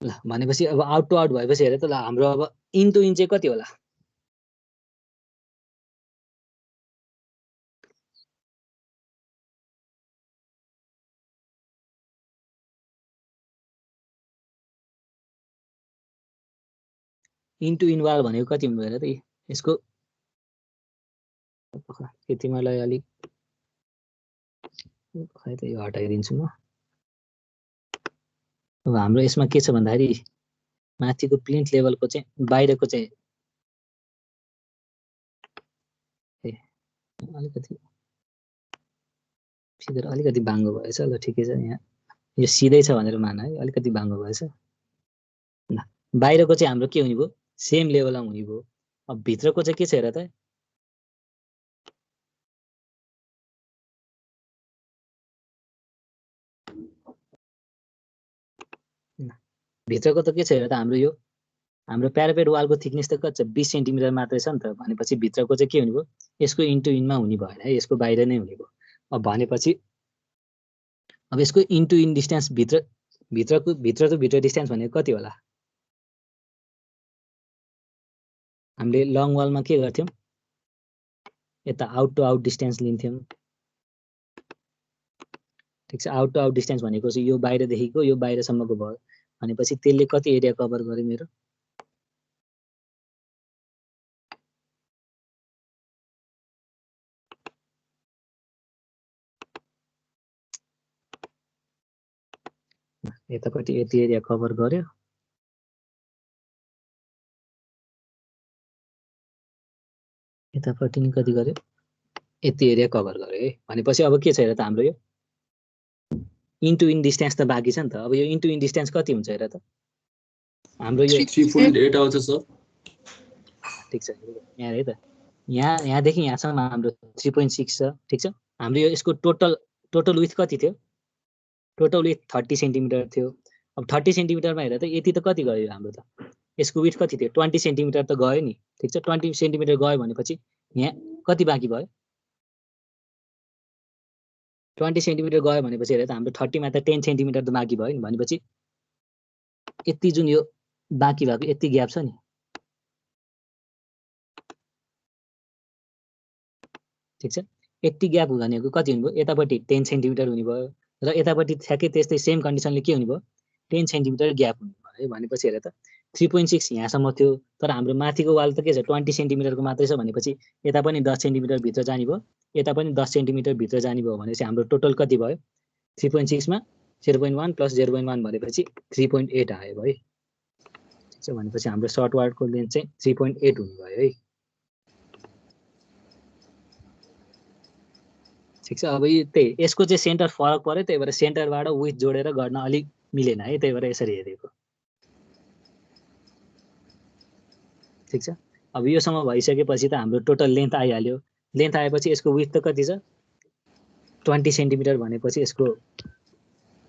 Speaker 1: ल भनेपछि अब आउट टु आउट भएपछि हेर त ल हाम्रो अब इन टु इन चाहिँ कति होला इन टु इन वाल भनेको कति हुने हेर त यसको यतिमालाई अलिक खै त यो हटाइदिन्छु म अब हाम्रो यसमा के छ भन्दाखेरि माथिको प्लिन्थ लेभलको चाहिँ बाहिरको चाहिँ अलिकति फिगर अलिकति बाङ्गो भएछ ल ठिकै छ यहाँ यो सिधै छ भनेर मान है अलिकति बाङ्गो भएछ ल बाहिरको चाहिँ हाम्रो के हुने भयो सेम लेभलमा हुने भयो अब भित्रको चाहिँ के छ हेर त भित्रको त के छ हेर त हाम्रो प्यारापेट वालको थिकनेस त कति छ 20 सेन्टिमिटर मात्रै छ नि त भनेपछि भित्रको चाहिँ के हुने भयो यसको इन्टु इनमा हुने भएन है यसको बाहिर नै हुने भयो अब भनेपछि अब यसको इन्टु इन डिस्टेन्स भित्र डिस्टेन्स भनेको कति होला हामीले लङ वालमा के गर्थ्यौं यता आउट टु आउट डिस्टेन्स लिन्थ्यौं ठिक छ आउट टु आउट डिस्टेन्स भनेको चाहिँ यो बाहिरदेखिको यो बाहिरसम्मको भयो भनेपछि त्यसले कति एरिया कभर गर्यो मेरो यतापट्टि यति एरिया कभर गर्यो यतापट्टि नि कति गर्यो यति एरिया कभर गर्यो है भनेपछि अब के छ हेर त हाम्रो यो इन्टु इन डिस्टेन्स त बाँकी छ नि त अब यो इन्टु इन डिस्टेन्स कति हुन्छ हेर त हाम्रो यो
Speaker 2: 3.8 आउँछ सर
Speaker 1: ठिक छ यहाँ है त यहाँदेखि यहाँसम्म हाम्रो 3.6 छ ठिक छ हाम्रो यो यसको टोटल विथ कति थियो टोटल विथ 30 सेन्टिमिटर थियो अब 30 सेन्टिमिटरमा हेर त यति त कति गयो हाम्रो त यसको विथ कति थियो 20 सेन्टिमिटर त गयो नि ठिक छ 20 सेन्टिमिटर गयो भनेपछि यहाँ कति बाँकी भयो 20 सेन्टिमिटर गयो भनेपछि हेर त हाम्रो 30 मा त 10 सेन्टिमिटर त बाँकी भयो नि भनेपछि यति जुन यो बाँकी भएको यति ग्याप छ नि ठिक छ यति ग्याप भनेको कति हुने भयो यतापट्टि 10 सेन्टिमिटर हुने भयो र यतापट्टि ठ्याक्कै त्यस्तै सेम कन्डिसनले के हुने भयो 10 सेन्टिमिटर ग्याप हुने भयो है भनेपछि हेर त 3.6 यहाँसम्म थियो तर हाम्रो माथिको वाल त के छ 20 सेन्टिमिटरको मात्रै छ भनेपछि यता पनि 10 सेन्टिमिटर भित्र जाने भयो यता पनि 10 सेन्टिमिटर भित्र जाने भयो भनेपछि हाम्रो टोटल कति भयो 3.6 मा 0.1 प्लस 0.1 भनेपछि 3.8 आयो है ठिक छ भनेपछि हाम्रो सर्ट वार्डको लेन्थ चाहिँ 3.8 हुने भयो है ठिक छ अब त्यही यसको चाहिँ सेन्टर फरक पर्यो त्यही भएर सेन्टरबाट विथ जोडेर गर्न अलिक मिलेन है त्यही भएर यसरी हेरेको ठिक छ अब योसम्म भइसकेपछि त हाम्रो टोटल लेन्थ आइहाल्यो लेन्थ आएपछि यसको विथ त कति छ 20 सेन्टिमिटर भनेपछि यसको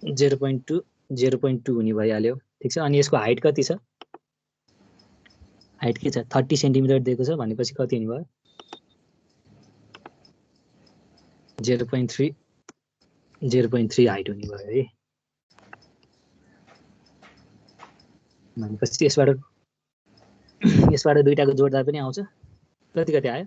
Speaker 1: 0.2 हुने भइहाल्यो ठिक छ अनि यसको हाइट कति छ हाइट के छ 30 सेन्टिमिटर दिएको छ भनेपछि कति हुने भयो 0.3 हाइट हुने भयो है भनेपछि यसबाट दुईटाको जोडदार पनि आउँछ। कति कति आयो?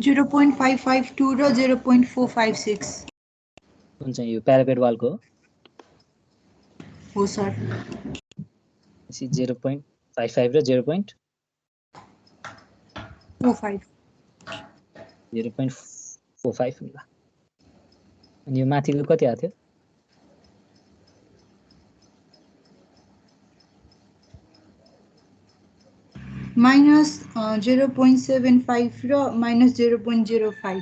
Speaker 5: Zero 0.552 र 0.456
Speaker 1: कुन चाहिँ यो प्यारापेट वालको हो?
Speaker 5: हो सर।
Speaker 1: 0.55 र 0.45 0.45 ल। अनि यो माथिको कति आएको थियो?
Speaker 5: माइनस 0.75 र माइनस 0.05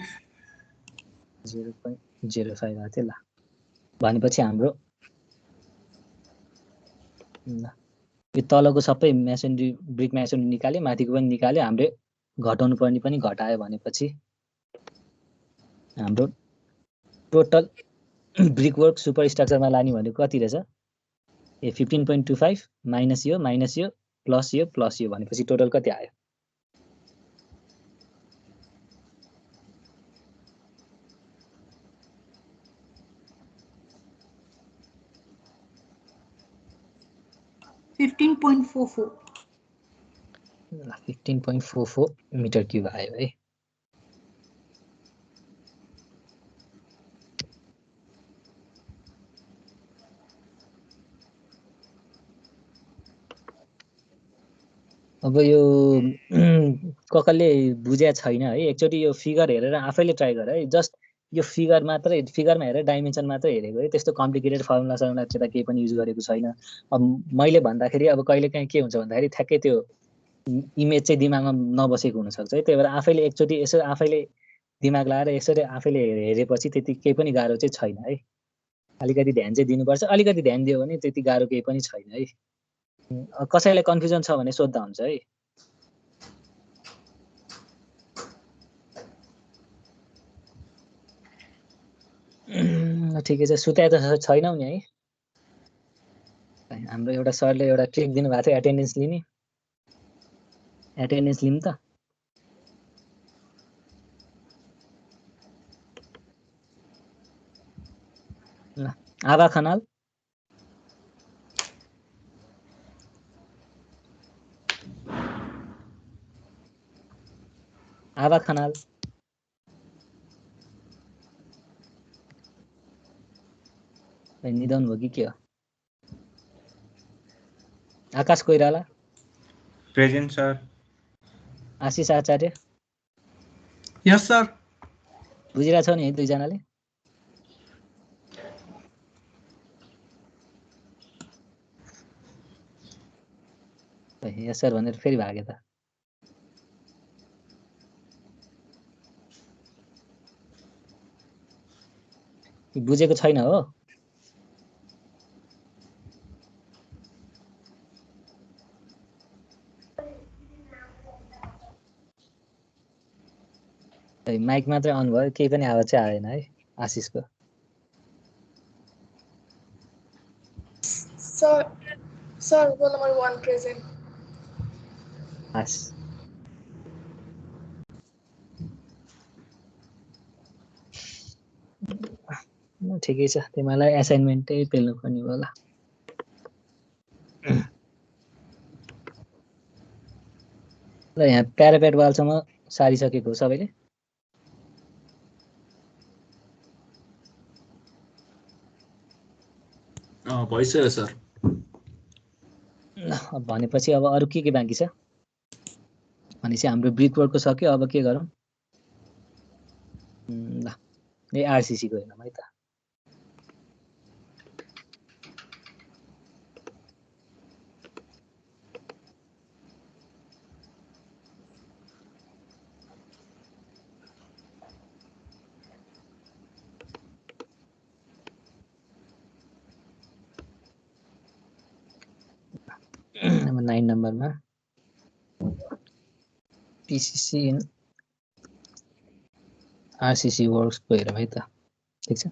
Speaker 1: 0.05 आएको थियो ल। भनेपछि हाम्रो ल यो तलको सबै मेसनरी ब्रिक मेसनरी निकाल्यो, माथिको पनि निकाल्यो, हामीले घटाउनु पर्ने पनि घटायो भनेपछि हाम्रो टोटल ब्रिक वर्क सुपर स्ट्रक्चरमा लाने भनेको कति रहेछ? 15.25 माइनस यो प्लस यो भनेपछि टोटल कति आयो?
Speaker 5: $15.44
Speaker 1: 15.44 मिटर क्युब आयो है। अब यो कसले बुझ्या छैन है, एकचोटि यो फिगर हेरेर आफैले ट्राई गर है। जस्ट यो फिगरमा हेरेर डाइमेन्सन मात्रै हेरेको है, त्यस्तो कम्प्लिकेटेड फर्मुला चाहिँ केही पनि युज गरेको छैन। अब मैले भन्दाखेरि अब कहिलेकाहीँ के हुन्छ भन्दाखेरि ठ्याक्कै त्यो इमेज चाहिँ दिमागमा नबसेको हुनसक्छ है। त्यही भएर आफैले एकचोटि यसो आफैले दिमाग लगाएर यसरी आफैले हेरेपछि त्यति केही पनि गाह्रो चाहिँ छैन है। अलिकति ध्यान चाहिँ दिनुपर्छ, अलिकति ध्यान दियो भने त्यति गाह्रो केही पनि छैन है। कसैलाई कन्फ्युजन छ भने सोध्दा हुन्छ है। ठिकै छ, सुताए त छैनौ नि है। हाम्रो एउटा सरले एउटा ट्रिक दिनुभएको थियो एटेन्डेन्स लिने, एटेन्डेन्स लिनु त। ल आभा खनाल, आभा खनाल, निधन भयो कि के हो? आकाश कोइराला,
Speaker 6: प्रेजेन्ट सर।
Speaker 1: आशिष आचार्य,
Speaker 7: यस सर।
Speaker 1: बुझिरहेको छौ नि है दुईजनाले? यस सर भनेर फेरि भागे त। बुझेको छैन हो? माइक मात्रै अन भयो, केही पनि आवाज चाहिँ आएन है आशिषको।
Speaker 8: Sir roll number 1 present.
Speaker 1: हस्, ठिकै छ, तिमीलाई एसाइनमेन्टै पेल्नु पर्ने भयो होला। ल यहाँ प्यारापेट वालसम्म सारिसकेको हो सबैले?
Speaker 2: भइसक्यो सर।
Speaker 1: भनेपछि अब अरू के बाँकी छ? भनेपछि हाम्रो ब्रिक वर्कको सक्यो, अब के गरौँ? ल ए आरसिसी को हेरौँ है त। अब 9 नम्बरमा PCC RCC वर्क्स को हेरौँ है त। ठिक छ,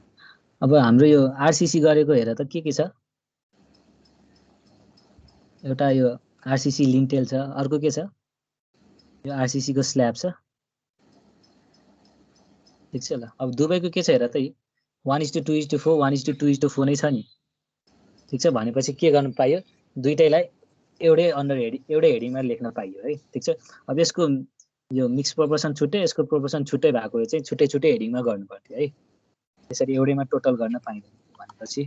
Speaker 1: अब हाम्रो यो आरसीसी गरेको हेर त के छ एउटा यो आरसीसी लिन्टेल छ अर्को के छ यो आरसीसी को स्ल्याब छ ठीक छ ल अब दुबईको के छ हेर त 1:2:4 1:2:4 नै छ नि ठीक छ भनेपछि के गर्न पाइयो दुईटैलाई एउटै हेडिङमा लेख्न पाइयो है ठीक छ अब यसको यो मिक्स प्रोपोर्सन छुट्टै यसको प्रोपोर्सन छुट्टै भएको चाहिँ छुट्टै छुट्टै हेडिङमा गर्नु पर्थ्यो है त्यसरी एउटैमा टोटल गर्न पाइँदैन भनेपछि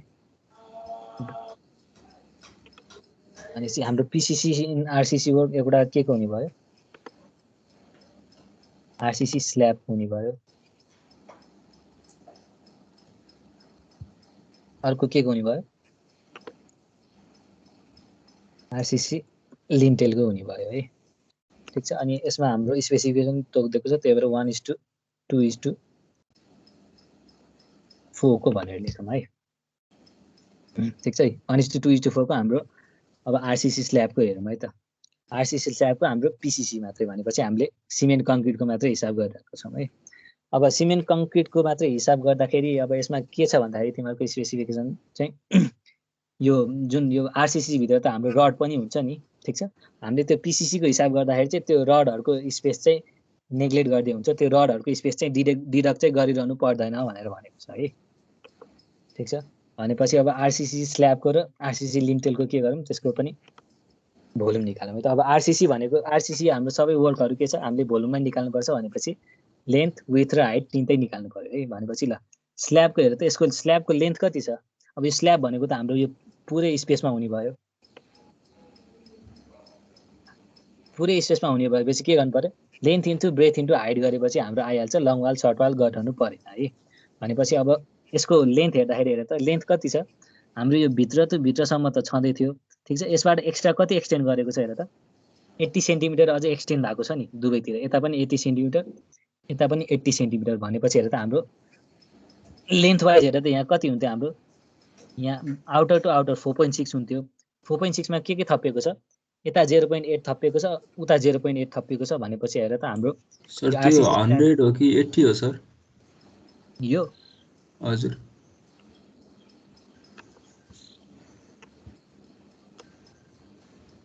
Speaker 1: भनेपछि हाम्रो पीसीसी आरसीसी वर्क एउटा के को हुने भयो आरसीसी स्ल्याब हुने भयो अर्को के को हुने भयो आरसीसी लिन्टेलको हुने भयो है ठीक छ अनि यसमा हाम्रो स्पेसिफिकेसन तोक्दिएको छ त्यही भएर 1:2:4 को भनेर लेखौँ है ठीक छ 1:2:4 को हाम्रो अब आरसीसी स्ल्याबको हेरौँ है त आरसीसी स्ल्याबको हाम्रो पीसीसी मात्रै भनेपछि हामीले सिमेन्ट कङ्क्रिटको मात्रै हिसाब गरिरहेको छौँ है अब सिमेन्ट कङ्क्रिटको मात्रै हिसाब गर्दाखेरि अब यसमा के छ भन्दाखेरि तिमीहरूको स्पेसिफिकेसन चाहिँ यो जुन यो आरसीसी भित्र त हाम्रो रड पनि हुन्छ नि ठीक छ हामीले त्यो पीसीसी को हिसाब गर्दाखेरि चाहिँ त्यो रडहरुको स्पेस चाहिँ नेग्लेक्ट गर्दै हुन्छ त्यो रडहरुको स्पेस चाहिँ डिडक्ट चाहिँ गरिरहनु पर्दैन भनेर भनेको छ है ठीक छ भनेपछि अब आरसीसी स्ल्याबको र आरसीसी लिन्टेलको के गरौँ त्यसको पनि भोल्युम निकालौँ त अब आरसीसी भनेको आरसीसी हाम्रो सबै वर्कहरु के छ हामीले भोल्युममा निकाल्नु पर्छ भनेपछि लेन्थ विड्थ र हाइट तीनटै निकाल्नु पर्यो है भनेपछि ल स्ल्याबको हेर त यसको स्ल्याबको लेन्थ कति छ अब यो स्ल्याब भनेको त हाम्रो यो पुरै स्पेसमा हुने भयो पुरै स्पेसमा हुने भएपछि के गर्नु पर्यो length into breadth into height गरेपछि हाम्रो आइहाल्छ लङ वाल सर्ट वाल गर्नु परेन है भनेपछि अब यसको लेन्थ हेर्दाखेरि हेर त लेन्थ कति छ हाम्रो यो भित्र त भित्रसम्म त छँदै थियो ठीक छ यसबाट एक्स्ट्रा कति एक्सटेन्ड गरेको छ हेर त 80 सेन्टिमिटर अझै एक्सटेन्ड भएको छ नि दुवैतिर यता पनि 80 सेन्टिमिटर यता पनि 80 सेन्टिमिटर भनेपछि हेर त हाम्रो लेन्थ वाइज हेर त यहाँ कति हुन्थ्यो हाम्रो यहाँ आउटर टु आउटर 4.6 हुन्थ्यो 4.6 मा के थपिएको छ यता 0.8 थपिएको छ उता 0.8 थपिएको छ भनेपछि हेर त हाम्रो
Speaker 2: सर त्यो 100 हो कि 80 हो सर
Speaker 1: यो
Speaker 2: हजुर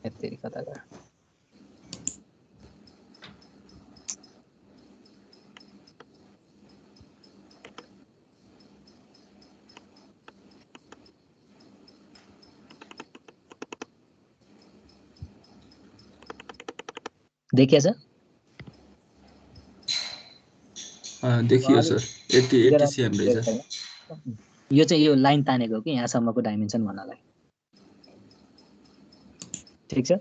Speaker 1: यति कता गयो देखिया छ
Speaker 2: देखियो सर 80 सेम रहेछ
Speaker 1: यो चाहिँ यो लाइन तानेको हो कि यहाँसम्मको डाइमेन्सन भन्नलाई ठीक छ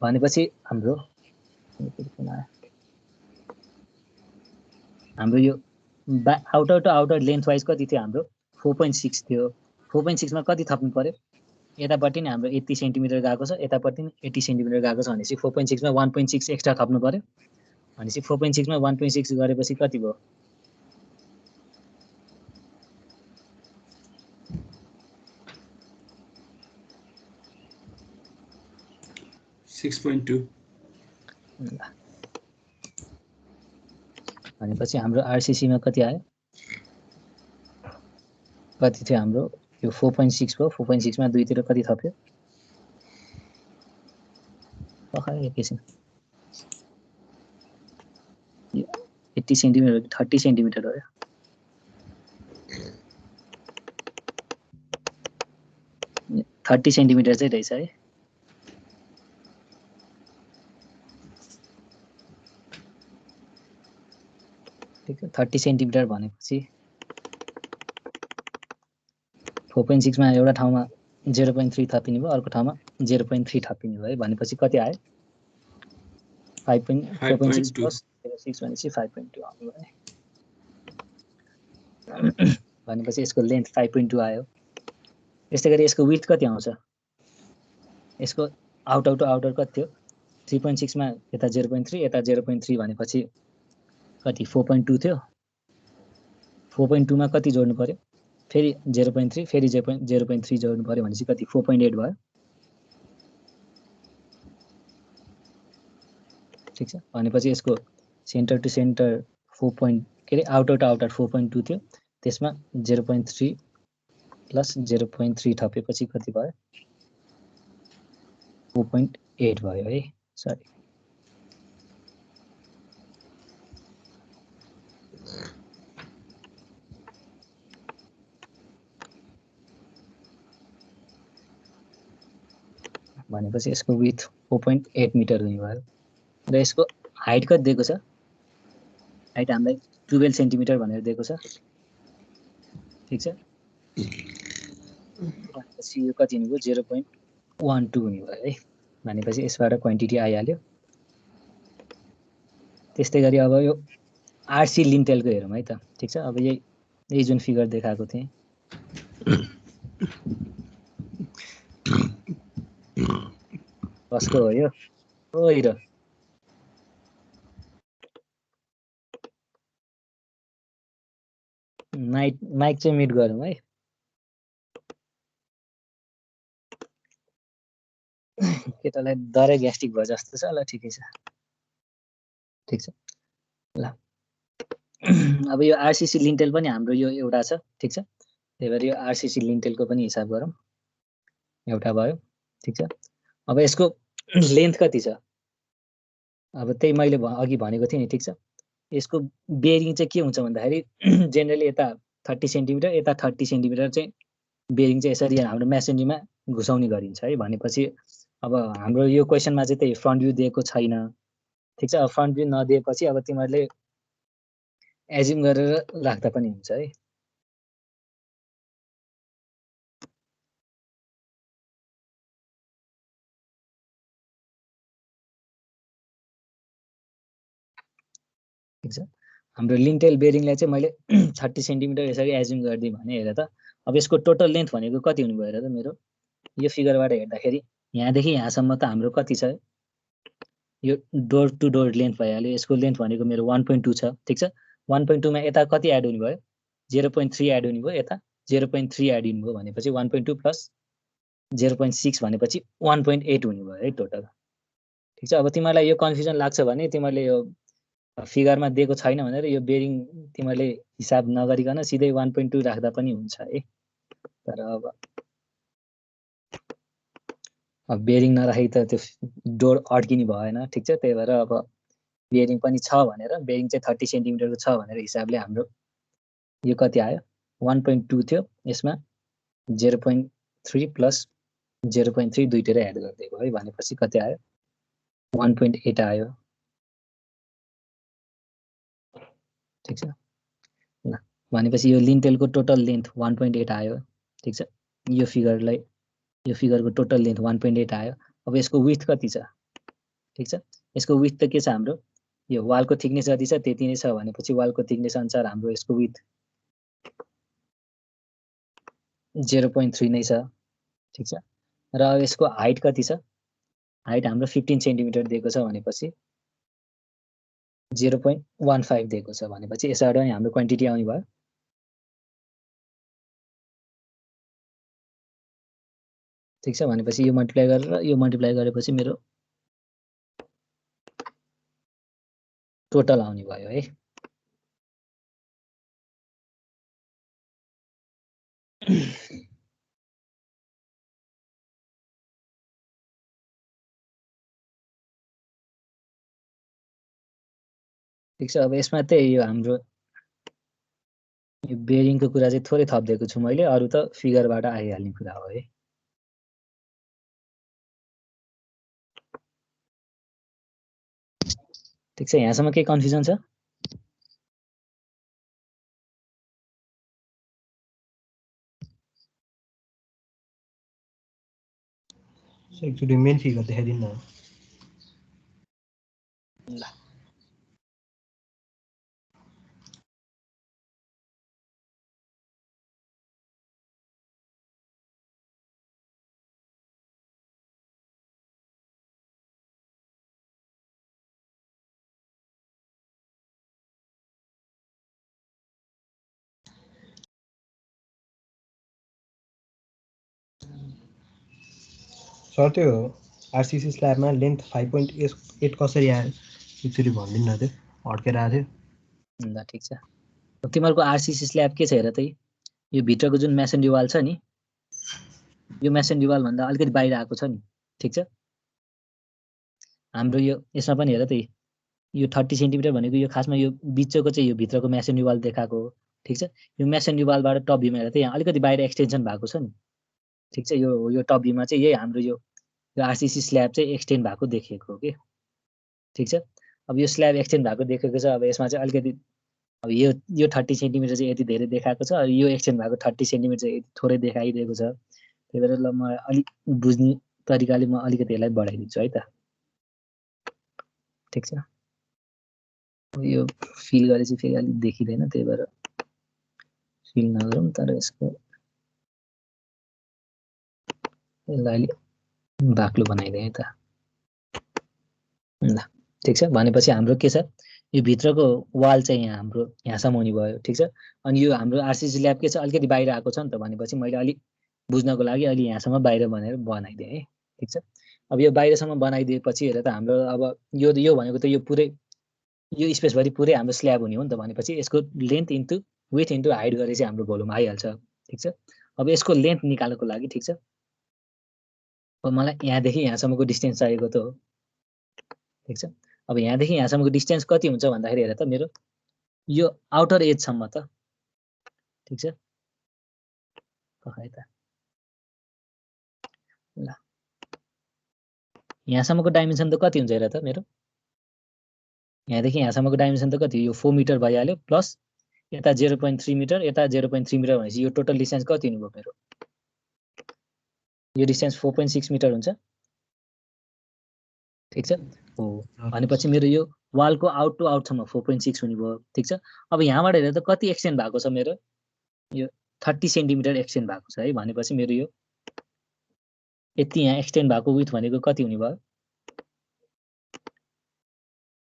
Speaker 1: भनेपछि हाम्रो यो outer to outer length wise कति थियो हाम्रो 4.6 थियो 4.6 मा कति थप्नु पर्यो यतापट्टि नि हाम्रो 80 सेन्टिमिटर गएको छ यतापट्टि नि 80 सेन्टिमिटर गएको छ भनेपछि 4.6 मा 1.6 एक्स्ट्रा थप्नु पर्यो भनेपछि 4.6 मा 1.6 गरेपछि कति भयो
Speaker 2: 6.2
Speaker 1: भनेपछि हाम्रो आरसीसी मा कति आयो कति थियो हाम्रो यो 4.6 भयो 4.6 मा दुईतिर कति थप्यो पखायो एकैछिन 80 सेन्टिमिटर 30 सेन्टिमिटर हो 30 सेन्टिमिटर चाहिँ रहेछ है ठीक छ 30 सेन्टिमिटर भनेपछि 4.6 मा एउटा ठाउँमा 0.3 थपिने भयो अर्को ठाउँमा 0.3 थपिने भयो भनेपछि कति आयो 5.4.6 प्लस 6 भनेपछि 5.2 आउनु भयो भनेपछि यसको लेन्थ 5.2 आयो त्यस्तै गरी यसको विड्थ कति आउँछ यसको आउटर टु आउटर कति थियो 3.6 मा यता 0.3 यता 0.3 भनेपछि कति 4.2 थियो 4.2 मा कति जोड्नु पर्यो फेरि 0.3 फेरि 0.3 जोड्नु पर्यो भनेपछि कति 4.8 भयो ठिक छ। भनेपछि यसको सेन्टर टु सेन्टर 4 के अरे आउटर टु आउटर 4.2 थियो, त्यसमा 0.3 प्लस 0.3 थपेपछि कति भयो 4.8 भयो है। सरी, भनेपछि यसको विथ 4.8 मिटर हुने भयो र यसको हाइट कति दिएको छ, हाइट हामीलाई 12 सेन्टिमिटर भनेर दिएको छ। ठिक छ, भनेपछि यो कति हुने भयो 0.12 हुने भयो है। भनेपछि यसबाट क्वान्टिटी आइहाल्यो। त्यस्तै गरी अब यो आरसी लिन्टेलको हेरौँ है त। ठिक छ, अब यही जुन फिगर देखाएको थिएँ कसको हो यो, ओइ र माइक चाहिँ म्युट गरौँ है। केटालाई डरै ग्यास्ट्रिक भयो जस्तो छ। ल ठिकै छ, ठिक छ। ल अब यो आरसीसी लिन्टेल पनि हाम्रो यो एउटा छ। ठिक छ, त्यही भएर यो आरसीसी लिन्टेलको पनि हिसाब गरौँ। एउटा भयो। ठिक छ, अब यसको लेन्थ कति छ, अब त्यही मैले अघि भनेको थिएँ नि। ठिक छ, यसको बेरिङ चाहिँ के हुन्छ भन्दाखेरि जेनरली यता 30 सेन्टिमिटर यता 30 सेन्टिमिटर चाहिँ बेरिङ चाहिँ यसरी हाम्रो मेसनरीमा घुसाउने गरिन्छ है। भनेपछि अब हाम्रो यो क्वेसनमा चाहिँ त्यही फ्रन्ट भ्यू दिएको छैन। ठिक छ, अब फ्रन्ट भ्यू नदिएपछि अब तिमीहरूले एज्युम गरेर राख्दा पनि हुन्छ है। ठिक छ, हाम्रो लिन्टेल बेरिङलाई चाहिँ मैले 30 सेन्टिमिटर यसरी एज्युम गरिदिएँ भने हेर त, अब यसको टोटल लेन्थ भनेको कति हुने भयो र मेरो यो फिगरबाट हेर्दाखेरि यहाँदेखि यहाँसम्म त हाम्रो कति छ, यो डोर टु डोर लेन्थ भइहाल्यो। यसको लेन्थ भनेको मेरो 1.2 छ। ठिक छ, 1.2 मा यता कति एड हुने भयो 0.3 एड हुने भयो, यता 0.3 एड हुने भयो, भनेपछि 1.2 प्लस 0.6 भनेपछि 1.8 हुने भयो है टोटल। ठिक छ, अब तिमीलाई यो कन्फ्युजन लाग्छ भने तिमीले यो फिगरमा दिएको छैन भनेर यो बेरिङ तिमीले हिसाब नगरिकन सिधै 1.2 राख्दा पनि हुन्छ है। तर अब बेरिङ नराखी त त्यो डोर अड्किने भएन। ठिक छ, त्यही भएर अब बेरिङ पनि छ भनेर, बेरिङ चाहिँ 30 सेन्टिमिटरको छ भनेर हिसाबले हाम्रो यो कति आयो 1.2 थियो, यसमा 0.3 प्लस 0.3 दुईटै एड गरिदिएको है। भनेपछि कति आयो 1.8 आयो। ठिक छ, ल भनेपछि यो लिन्टेलको टोटल लेन्थ 1.8 आयो। ठिक छ, यो फिगरको टोटल लेन्थ 1.8 आयो। अब यसको विड्थ कति छ, ठिक छ, यसको विड्थ त के छ हाम्रो यो वालको थिकनेस जति छ त्यति नै छ, भनेपछि वालको थिकनेस अनुसार हाम्रो यसको विड्थ 0.3 नै छ। ठिक छ, र यसको हाइट कति छ, हाइट हाम्रो 15 सेन्टिमिटर दिएको छ, भनेपछि 0.15 दिएको छ, भनेपछि यसबाट नै हाम्रो क्वान्टिटी आउने भयो। ठिक छ, भनेपछि यो मल्टिप्लाई गरेर यो मल्टिप्लाई गरेपछि मेरो टोटल आउने भयो है। ठिक छ, अब यसमा त्यही यो हाम्रो यो बेरिङको कुरा चाहिँ थोरै थपिदिएको छु मैले, अरू त फिगरबाट आइहाल्ने कुरा हो है। ठिक छ, यहाँसम्म केही कन्फ्युजन छ?
Speaker 7: एकचोटि मेन फिगर देखाइदिनु न।
Speaker 1: ल
Speaker 7: सर त्यो आरसिसी स्ल्याबमा लेन्थ 5.8 कसरी आयो? एकचोटि भनिदिनु न त्यो अड्केर आएको थियो
Speaker 1: ल ठिक छ तिमीहरूको आरसीसी स्ल्याब के छ हेर त यो भित्रको जुन मेसनरी वाल छ नि यो मेसनरी वाल भन्दा अलिकति बाहिर आएको छ नि ठिक छ हाम्रो यो यसमा पनि हेर त यो 30 सेन्टिमिटर भनेको यो खासमा यो बिचको चाहिँ यो भित्रको मेसनरी वाल देखाएको हो ठिक छ यो मेसनरी वालबाट टप भ्यूमा हेर त यहाँ अलिकति बाहिर एक्सटेन्सन भएको छ नि ठिक छ यो टप भ्यूमा चाहिँ यही हाम्रो यो आरसीसी स्ल्याब चाहिँ एक्सटेन्ड भएको देखिएको हो के ठिक छ अब यो स्ल्याब एक्सटेन्ड भएको देखेको छ अब यसमा चाहिँ अलिकति अब यो 30 सेन्टिमिटर चाहिँ यति धेरै देखाएको छ यो एक्सटेन्ड भएको 30 सेन्टिमिटर चाहिँ यति थोरै देखाइदिएको छ त्यही भएर ल म अलिक बुझ्ने तरिकाले म अलिकति यसलाई बढाइदिन्छु है त ठिक छ यो फिल गरेपछि फेरि अलिक देखिँदैन त्यही भएर फिल नगरौँ तर यसको यसलाई अलिक बाक्लो बनाइदिएँ है त ल ठिक छ भनेपछि हाम्रो के छ यो भित्रको वाल चाहिँ यहाँ हाम्रो यहाँसम्म हुने भयो ठिक छ अनि यो हाम्रो आरसीसी ल्याब के छ अलिकति बाहिर आएको छ नि त भनेपछि मैले अलिक बुझ्नको लागि अलि यहाँसम्म बाहिर भनेर बनाइदिएँ है ठिक छ अब यो बाहिरसम्म बनाइदिएपछि हेर त हाम्रो अब यो भनेको त यो पुरै यो स्पेसभरि पुरै हाम्रो स्ल्याब हुने हो नि त भनेपछि यसको length into with into height गरेर चाहिँ हाम्रो भोल्युम आइहाल्छ ठिक छ अब यसको लेन्थ निकाल्नको लागि ठिक छ अब मलाई यहाँदेखि यहाँसम्मको डिस्टेन्स चाहिएको त हो ठिक छ अब यहाँदेखि यहाँसम्मको डिस्टेन्स कति हुन्छ भन्दाखेरि हेर त मेरो यो आउटर एजसम्म त ठिक छ खै त ल यहाँसम्मको डाइमेन्सन त कति हुन्छ हेर त मेरो यहाँदेखि यहाँसम्मको डाइमेन्सन त कति यो 4 मिटर भइहाल्यो प्लस यता 0.3 मिटर यता 0.3 मिटर भनेपछि यो टोटल डिस्टेन्स कति हुनुभयो मेरो यो डिस्टेन्स 4.6 मिटर हुन्छ ठिक छ हो भनेपछि मेरो यो वालको आउट टु आउटसम्म 4.6 हुने भयो ठिक छ अब यहाँबाट हेरेर त कति एक्सटेन्ड भएको छ मेरो यो 30 सेन्टिमिटर एक्सटेन्ड भएको छ है भनेपछि मेरो यो यति यहाँ एक्सटेन्ड भएको विथ भनेको कति हुने भयो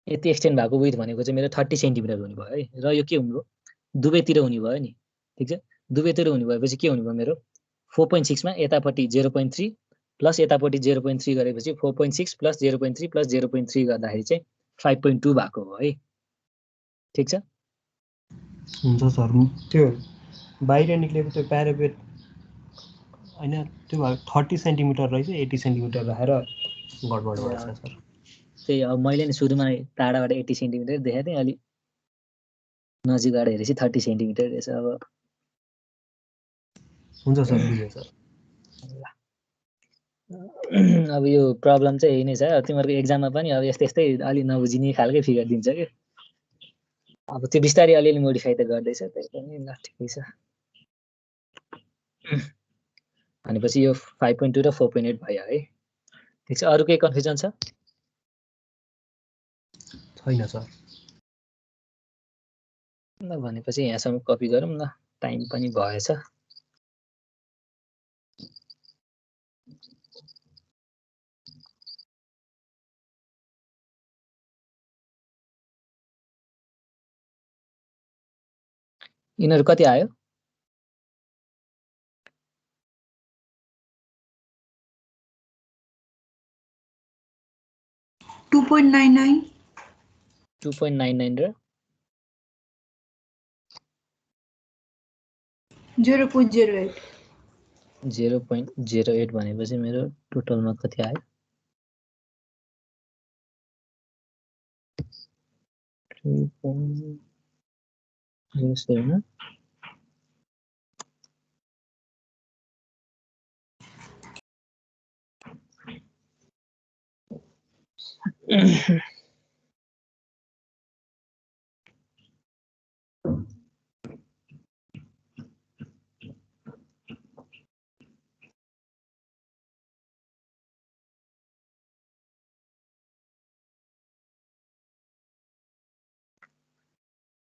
Speaker 1: यति एक्सटेन्ड भएको विथ भनेको चाहिँ मेरो 30 सेन्टिमिटर हुने भयो है र यो के हुने भयो दुवैतिर हुने भयो नि ठिक छ दुवैतिर हुने भएपछि के हुने भयो मेरो 4.6 मा यतापट्टि 0.3 प्लस यतापट्टि 0.3 गरेपछि 4.6 प्लस 0.3 प्लस 0.3 गर्दाखेरि चाहिँ 5.2 भएको हो है ठिक छ
Speaker 7: हुन्छ सर त्यो बाहिर निक्लेको त्यो प्यारापेट हैन त्यो 30 सेन्टिमिटर रहेछ 80 सेन्टिमिटर राखेर गडबड भएछ सर
Speaker 1: त्यही अब मैले नि सुरुमा टाढाबाट 80 सेन्टिमिटर देखाएको थिएँ अलि नजिकबाट हेरेपछि 30 सेन्टिमिटर रहेछ अब
Speaker 7: हुन्छ सर बुझेँ सर
Speaker 1: अब यो प्रब्लम चाहिँ यही नै छ तिमीहरूको एक्जाममा पनि अब यस्तै अलि नबुझिने खालकै फिगर दिन्छ कि अब त्यो बिस्तारै अलिअलि मोडिफाई त गर्दैछ त्यही पनि ल ठिकै छ भनेपछि यो 5.2 र 4.8 भयो है ठिक छ अरु केही कन्फ्युजन छ
Speaker 7: छैन सर
Speaker 1: ल भनेपछि यहाँसम्म कपी गरौँ न टाइम पनि भएछ यिनीहरू कति आयो
Speaker 5: 2.99
Speaker 1: 2.99 र
Speaker 5: 0.08
Speaker 1: 0.08 भनेपछि मेरो टोटलमा कति आयो 3.07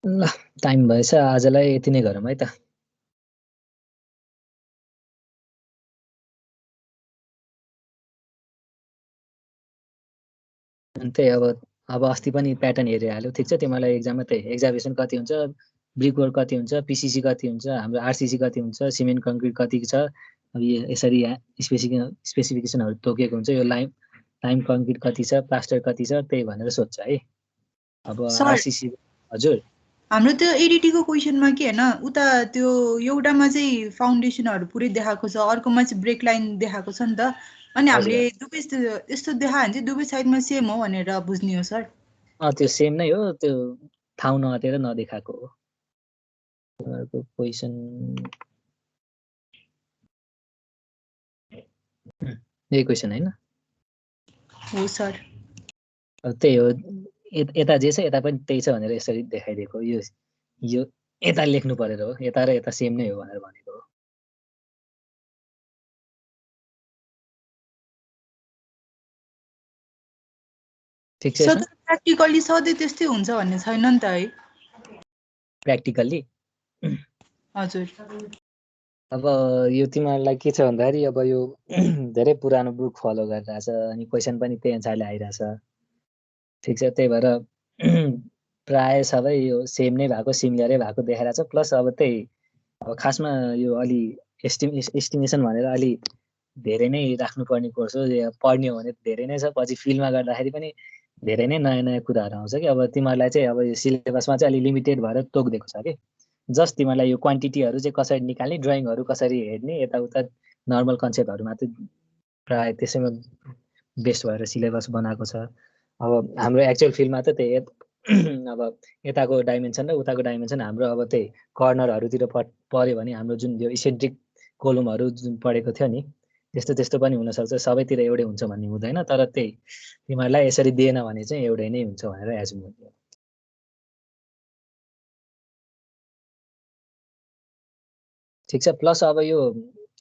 Speaker 1: ल टाइम भएछ आजलाई यति नै गरौँ है त त्यही अब अस्ति पनि प्याटर्न हेरिहाल्यो ठिक छ तिमीलाई एक्जाममा त्यही एक्जामिनेसन कति हुन्छ ब्रिक वर्क कति हुन्छ पिसिसी कति हुन्छ हाम्रो आरसीसी कति हुन्छ सिमेन्ट कङ्क्रिट कति छ अब यसरी स्पेसिफिकेसनहरू तोकेको हुन्छ यो लाइम कङ्क्रिट कति छ प्लास्टर कति छ त्यही भनेर सोध्छ है अब
Speaker 5: सर
Speaker 1: आरसीसी हजुर
Speaker 5: हाम्रो त्यो एडिटीको क्वेसनमा के हैन उता त्यो एउटामा चाहिँ फाउन्डेसनहरु पुरै देखाएको छ अर्कोमा चाहिँ ब्रेक लाइन देखाएको छ नि त अनि
Speaker 1: हजुर
Speaker 5: हामीले दुवै यस्तो देखायो भने चाहिँ दुवै साइडमा सेम हो भनेर बुझ्ने हो सर
Speaker 1: त्यो सेम नै हो त्यो ठाउँ नअटेर नदेखाएको हो अर्को क्वेसन यही क्वेसन हैन
Speaker 5: हो सर
Speaker 1: त्यही हो यता जे छ यता पनि त्यही छ भनेर यसरी देखाइदिएको यो यो यता लेख्नु परेर हो यता र यता सेम नै हो भनेर भनेको हो ठीक छ
Speaker 5: सर प्र्याक्टिकली सधैँ त्यस्तै हुन्छ भन्ने छैन नि त है
Speaker 1: प्र्याक्टिकल्ली
Speaker 5: हजुर
Speaker 1: अब यो तिमीहरूलाई के छ भन्दाखेरि अब यो धेरै पुरानो बुक फलो गरिरहेछ अनि क्वेसन पनि त्यही अनुसारले आइरहेछ ठिक छ त्यही भएर प्राय सबै यो सेम नै भएको सिमिलरै भएको देखाइरहेछ प्लस अब त्यही अब खासमा यो अलि एस्टिमेसन भनेर अलि धेरै नै राख्नुपर्ने कोर्स हो पढ्ने हो भने धेरै नै छ पछि फिल्डमा गर्दाखेरि पनि धेरै नै नयाँ नयाँ कुराहरू आउँछ कि अब तिमीहरूलाई चाहिँ अब यो सिलेबसमा चाहिँ अलि लिमिटेड भएर तोकिदिएको छ कि जस्ट तिमीहरूलाई यो क्वान्टिटीहरू चाहिँ कसरी निकाल्ने ड्रइङहरू कसरी हेर्ने यताउता नर्मल कन्सेप्टहरू मात्रै प्राय त्यसैमा बेस्ट भएर सिलेबस बनाएको छ अब हाम्रो एक्चुअल फिल्डमा त त्यही अब यताको डाइमेन्सन र उताको डाइमेन्सन हाम्रो अब त्यही कर्नरहरूतिर पऱ्यो भने हाम्रो जुन यो इसेन्ट्रिक कोलमहरू जुन पढेको थियो नि त्यस्तो त्यस्तो पनि हुनसक्छ सबैतिर एउटै हुन्छ भन्ने हुँदैन तर त्यही तिमीहरूलाई यसरी दिएन भने चाहिँ एउटै नै हुन्छ भनेर एजुम गर्नु ठिक छ प्लस अब यो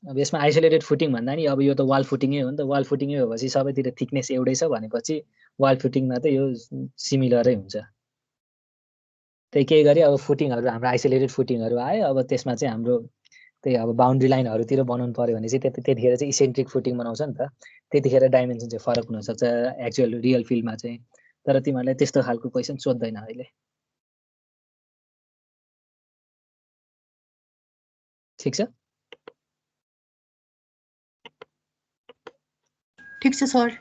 Speaker 1: अब यसमा आइसोलेटेड फुटिङ भन्दा नि अब यो त वाल फुटिङै हो नि त वाल फुटिङै हो भनेपछि सबैतिर थिकनेस एउटै छ भनेपछि वाल फुटिङमा त यो सिमिलरै हुन्छ त्यही केही गरी अब फुटिङहरू हाम्रो आइसोलेटेड फुटिङहरू आयो अब त्यसमा चाहिँ हाम्रो त्यही अब बााउन्ड्री लाइनहरूतिर बनाउनु पऱ्यो भने चाहिँ त्यतिखेर चाहिँ इसेन्ट्रिक फुटिङ बनाउँछ नि त त्यतिखेर डाइमेन्सन चाहिँ फरक हुनसक्छ एक्चुअल रियल फिल्डमा चाहिँ तर तिमीहरूलाई त्यस्तो खालको क्वेसन सोध्दैन अहिले ठिक छ
Speaker 5: ठिक छ सर